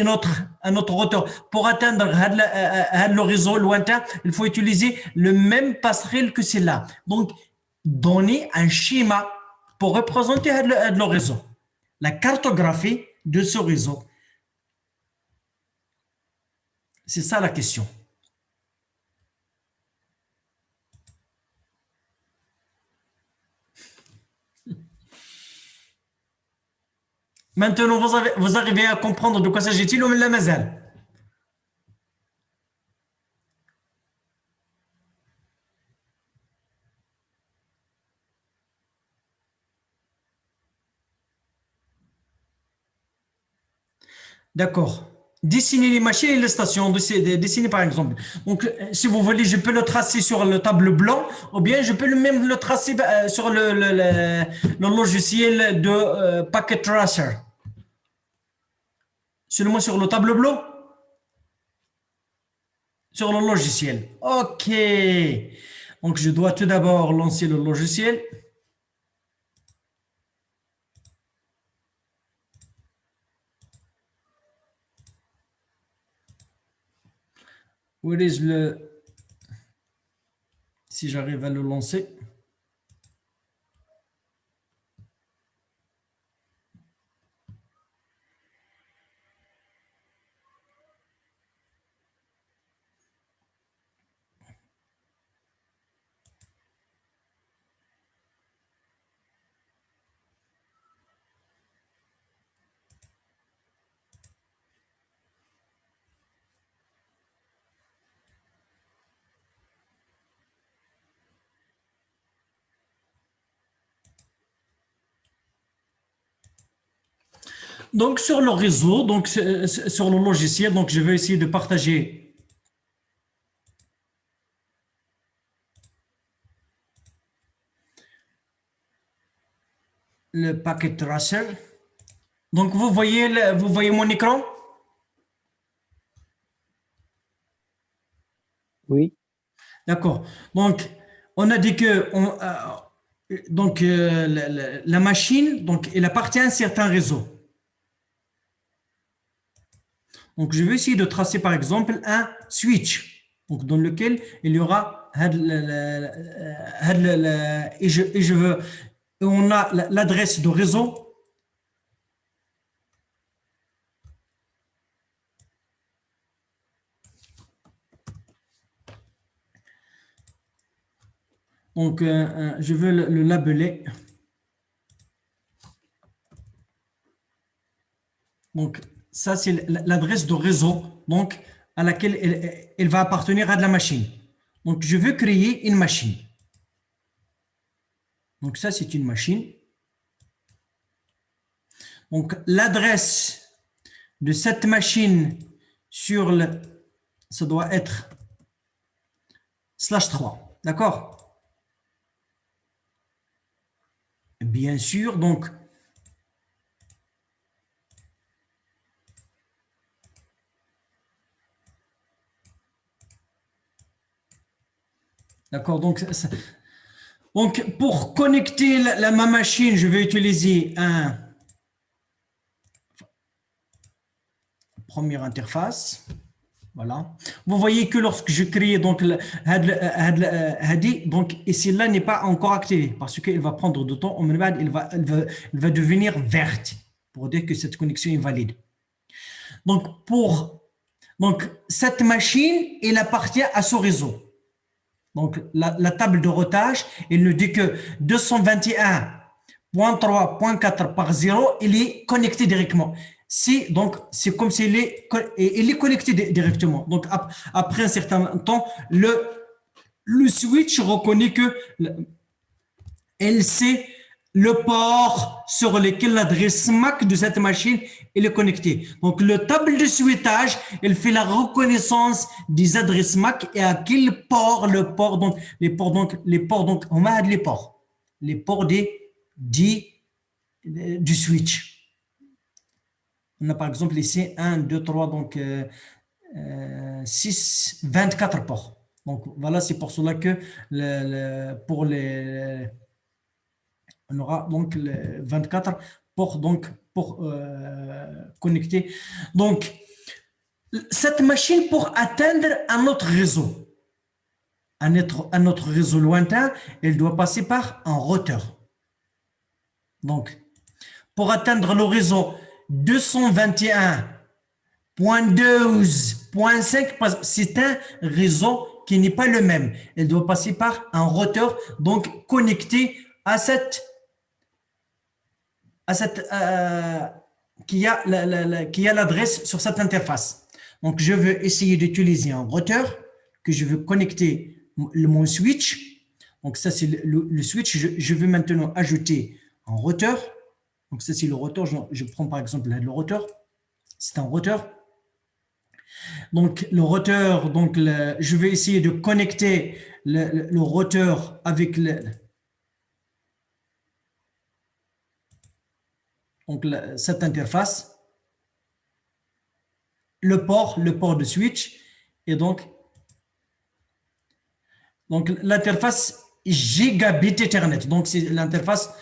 autre routeur. Pour atteindre le réseau lointain, il faut utiliser le même passerelle que celle-là. Donc, donner un schéma pour représenter le réseau. La cartographie de ce réseau. C'est ça la question. Maintenant, vous arrivez à comprendre de quoi s'agit-il ou la mazal? D'accord. Dessiner les machines et les stations, dessiner par exemple. Donc, si vous voulez, je peux le tracer sur le tableau blanc ou bien je peux même le tracer sur le logiciel de Packet Tracer. Seulement sur le tableau blanc, sur le logiciel. OK. Donc, je dois tout d'abord lancer le logiciel. Où est le... Si j'arrive à le lancer. Donc, sur le réseau, donc sur le logiciel, donc je vais essayer de partager le Packet Tracer. Donc, vous voyez mon écran? Oui, D'accord. Donc, on a dit que la machine, donc, elle appartient à un certain réseau. Donc, je vais essayer de tracer, par exemple, un switch, donc, dans lequel il y aura et je veux, on a l'adresse de réseau. Donc, je veux le labeler. Donc, ça, c'est l'adresse de réseau donc, à laquelle elle va appartenir à de la machine. Donc, je veux créer une machine. Donc, ça, c'est une machine. Donc, l'adresse de cette machine sur le... Ça doit être /3. D'accord? Bien sûr, donc... D'accord, donc pour connecter ma machine, je vais utiliser un première interface. Voilà. Vous voyez que lorsque je crée donc donc ici là n'est pas encore activé parce qu'elle va prendre du temps. Elle va devenir verte pour dire que cette connexion est valide. Donc cette machine, elle appartient à ce réseau. Donc, la table de routage, elle nous dit que 221.3.4 par 0, il est connecté directement. Donc, c'est comme s'il est connecté directement. Donc, après un certain temps, le switch reconnaît que elle sait le port sur lequel l'adresse MAC de cette machine est connectée. Donc, le table de switchage, elle fait la reconnaissance des adresses MAC et à quel port les ports on a les ports du switch. On a par exemple ici 1, 2, 3, donc 6, 24 ports. Donc, voilà, c'est pour cela que on aura donc les 24 ports donc, pour connecter. Donc, cette machine pour atteindre un autre réseau, un autre réseau lointain, elle doit passer par un routeur. Donc, pour atteindre le réseau 221.12.5, c'est un réseau qui n'est pas le même. Elle doit passer par un routeur donc connecté à cette qui a l'adresse sur cette interface. Donc, je veux essayer d'utiliser un routeur que je veux connecter mon switch. Donc, ça, c'est le switch. Je veux maintenant ajouter un routeur. Donc, ça, c'est le routeur. Je prends par exemple le routeur. C'est un routeur. Donc, le routeur, donc je vais essayer de connecter le routeur avec donc cette interface, le port de switch, et donc l'interface gigabit Ethernet. Donc, c'est l'interface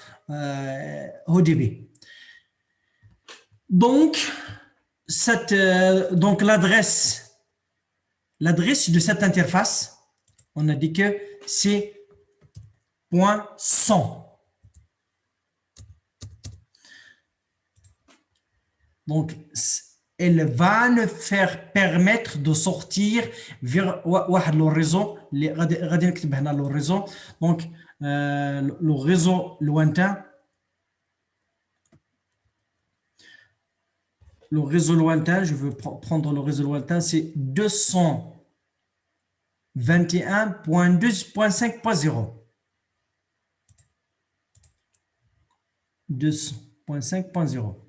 ODB. Donc, donc l'adresse de cette interface, on a dit que c'est .100. Donc, elle va nous faire permettre de sortir vers le réseau, le réseau, donc le réseau lointain. Le réseau lointain, je veux prendre le réseau lointain, c'est 221.2.5.0. 200.5.0.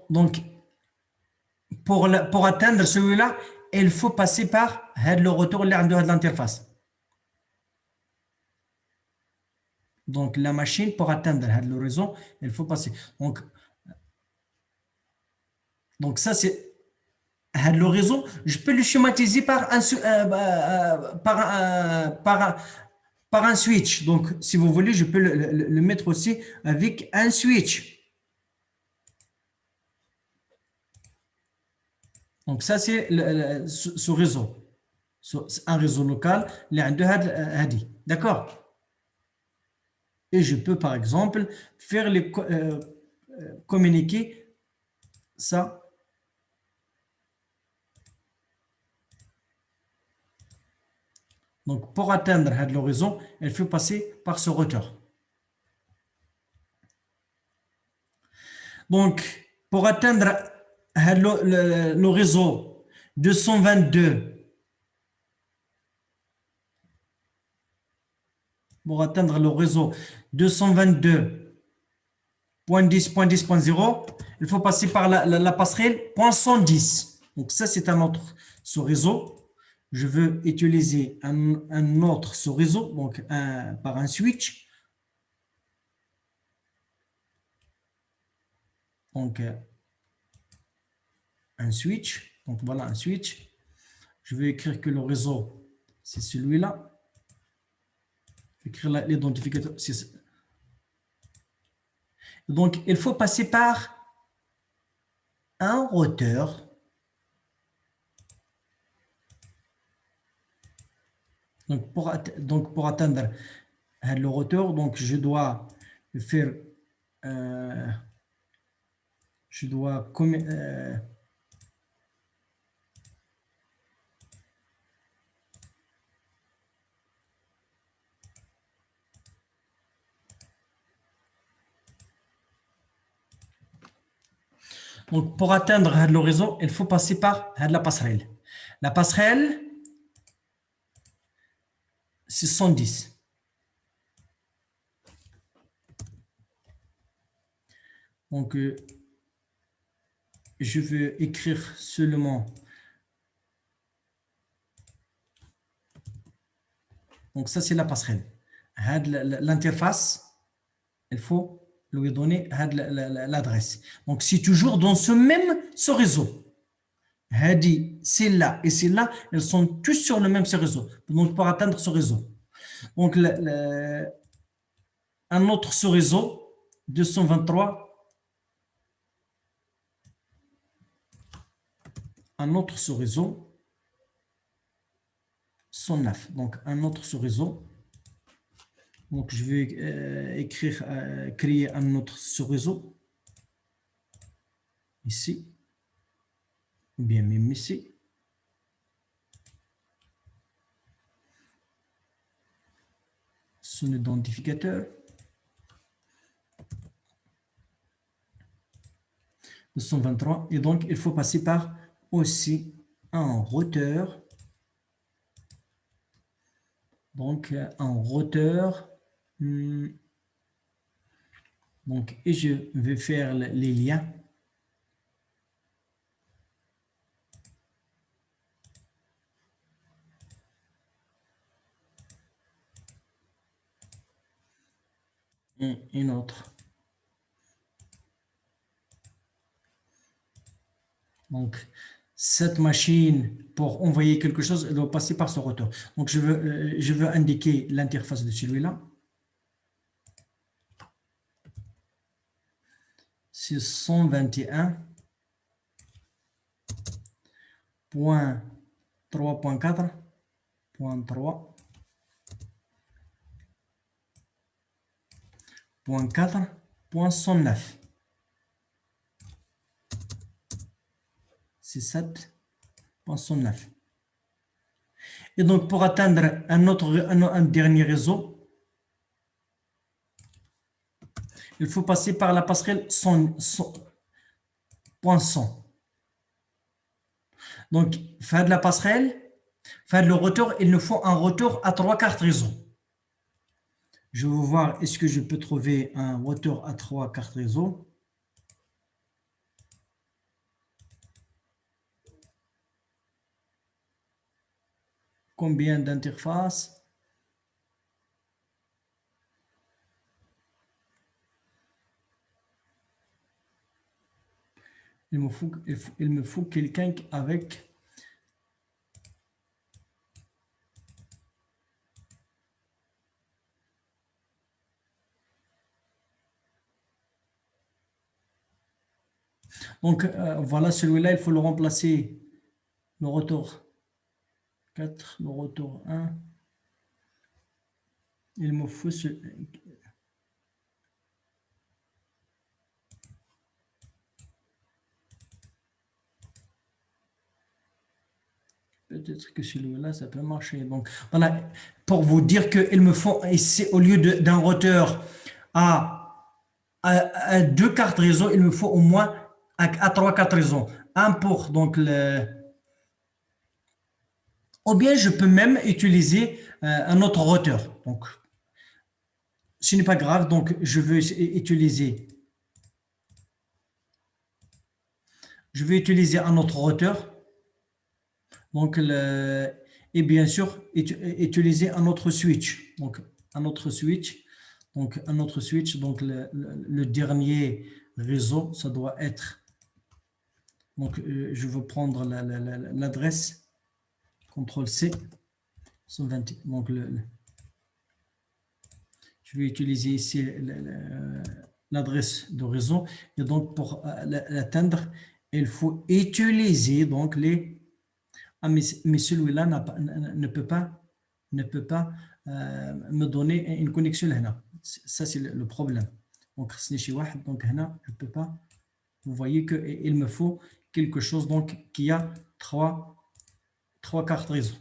Donc, pour atteindre celui-là, il faut passer par le retour de l'interface. Donc, la machine, pour atteindre le réseau, il faut passer. Donc ça, c'est le réseau. Je peux le schématiser par un switch. Donc, si vous voulez, je peux le mettre aussi avec un switch. Donc, ça, c'est ce réseau. Un réseau local. D'accord? Et je peux, par exemple, faire communiquer ça. Donc, pour atteindre le réseau, il faut passer par ce routeur. Donc, pour atteindre le réseau 222, pour atteindre le réseau 222.10.10.0, il faut passer par la passerelle .110. Donc, ça, c'est un autre sous-réseau. Je veux utiliser un autre sous-réseau, donc par un switch. Donc, un switch. Donc, voilà un switch. Je vais écrire que le réseau, c'est celui-là. Je vais écrire l'identificateur. Donc, il faut passer par un routeur. Donc, pour atteindre le routeur, donc je dois faire, je dois donc pour atteindre le réseau, il faut passer par la passerelle. La passerelle, c'est 110. Donc, je vais écrire seulement. Donc, ça, c'est la passerelle. L'interface, il faut lui donner l'adresse. Donc, c'est toujours dans ce réseau. Celle-là et celle-là, elles sont tous sur le même réseau. Donc, pour atteindre ce réseau. Donc, un autre sous-réseau, 223. Un autre sous-réseau, 109. Donc, un autre sous-réseau. Donc, je vais créer un autre sous-réseau. Ici. Ou bien même ici. Son identificateur. 223. Et donc, il faut passer par aussi un routeur. Donc, un routeur. Donc, et je vais faire les liens. Et une autre. Donc, cette machine, pour envoyer quelque chose, elle doit passer par ce routeur. Donc, je veux indiquer l'interface de celui-là. 621.3.4.3.4.109. C'est 7.109. Et donc, pour atteindre un dernier réseau, il faut passer par la passerelle point 100. Donc, faire de la passerelle, faire le retour, il nous faut un retour à 3 cartes réseau. Je vais voir, est-ce que je peux trouver un retour à 3 cartes réseau? Combien d'interfaces? Il me faut quelqu'un avec... Donc, voilà, celui-là, il faut le remplacer. Le retour 4, le retour 1. Il me faut ce... Peut-être que celui-là, ça peut marcher. Donc, voilà, pour vous dire qu'il me faut, ici, au lieu d'un routeur à 2 cartes réseau, il me faut au moins à 3 cartes réseau. Un pour, donc, ou bien je peux même utiliser un autre routeur. Donc, ce n'est pas grave. Donc, je vais utiliser un autre routeur. Donc, et bien sûr, utiliser un autre switch. Donc, un autre switch. Donc, le dernier réseau, ça doit être. Donc, je veux prendre l'adresse. CTRL-C. 120. Donc, je vais utiliser ici l'adresse de réseau. Et donc, pour l'atteindre, il faut utiliser donc les. Ah, mais celui-là ne peut pas me donner une connexion là. Ça, c'est le problème. Donc, je ne peux pas. Vous voyez qu'il me faut quelque chose donc, qui a trois cartes réseau.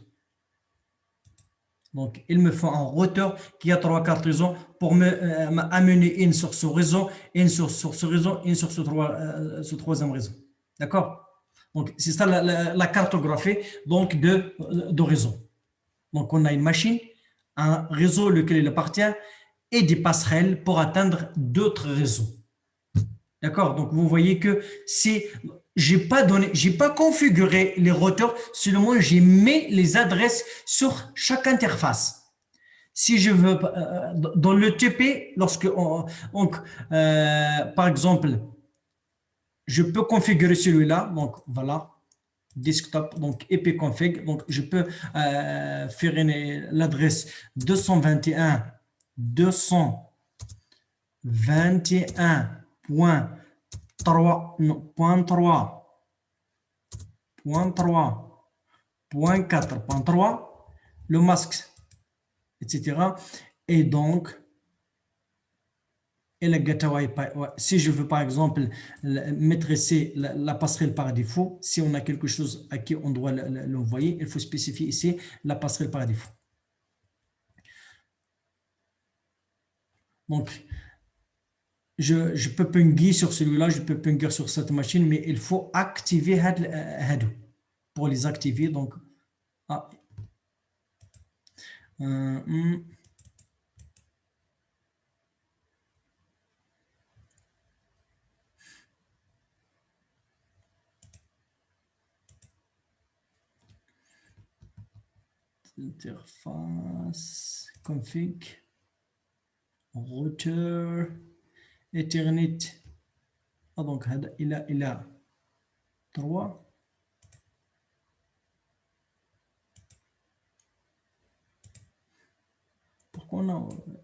Donc, il me faut un routeur qui a 3 cartes réseau pour m'amener une sur ce réseau, une sur ce réseau, une sur ce troisième réseau. D'accord? Donc, c'est ça la cartographie donc, de réseau. Donc, on a une machine, un réseau lequel il appartient et des passerelles pour atteindre d'autres réseaux. D'accord? Donc, vous voyez que si je n'ai pas configuré les routeurs, seulement j'ai mis les adresses sur chaque interface. Si je veux, dans le TP, par exemple, je peux configurer celui-là, donc voilà, desktop, donc ipconfig, donc je peux faire l'adresse 221.3.3.4.3, le masque, etc. Et donc, et le gateway, si je veux par exemple maîtriser la passerelle par défaut, si on a quelque chose à qui on doit l'envoyer, il faut spécifier ici la passerelle par défaut. Donc, je peux pinguer sur celui-là, je peux pinguer sur cette machine, mais il faut activer Hado. pour les activer. Donc, ah, interface, config, routeur, Ethernet. Ah, donc, il a 3.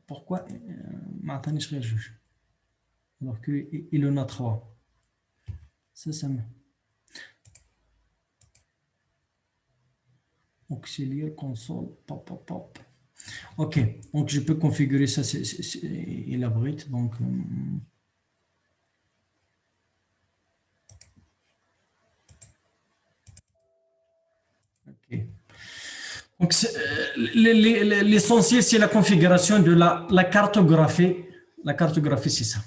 Pourquoi ما عطانيش غير جوج alors qu'il en a 3. Ça me auxiliaire console pop. Ok, donc je peux configurer ça, il abrite donc ok. Donc l'essentiel c'est la configuration de la cartographie. La cartographie c'est ça.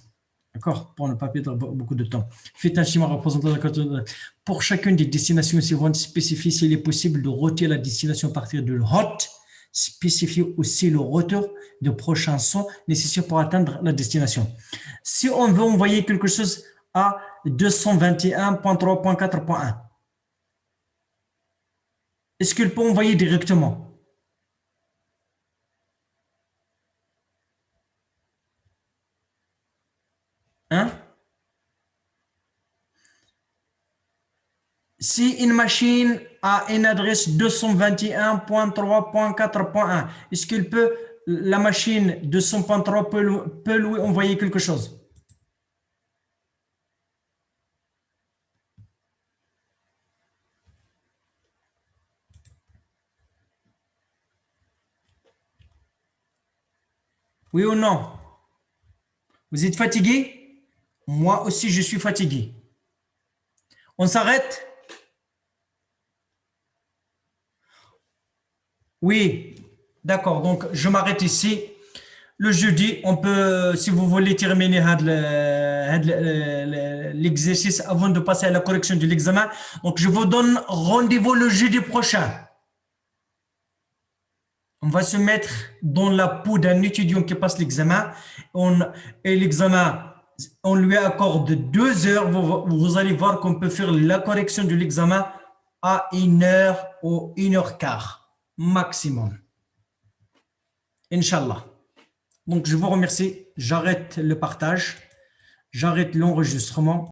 D'accord? Pour ne pas perdre beaucoup de temps. Faites un schéma représentant la cartographie. Pour chacune des destinations suivantes, spécifiez s'il est possible de router la destination à partir de hot. Spécifiez aussi le routeur de prochain son nécessaire pour atteindre la destination. Si on veut envoyer quelque chose à 221.3.4.1, est-ce qu'il peut envoyer directement? Hein? Si une machine a une adresse 221.3.4.1, est-ce qu'il peut, la machine 200.3 peut lui envoyer quelque chose? Oui ou non? Vous êtes fatigué? Moi aussi, je suis fatigué. On s'arrête? Oui, d'accord. Donc, je m'arrête ici. Le jeudi, on peut, si vous voulez terminer l'exercice avant de passer à la correction de l'examen. Donc, je vous donne rendez-vous le jeudi prochain. On va se mettre dans la peau d'un étudiant qui passe l'examen. Et l'examen, on lui accorde 2 heures. Vous allez voir qu'on peut faire la correction de l'examen à 1 heure ou 1h15 maximum. Inch'Allah. Donc, je vous remercie. J'arrête le partage. J'arrête l'enregistrement.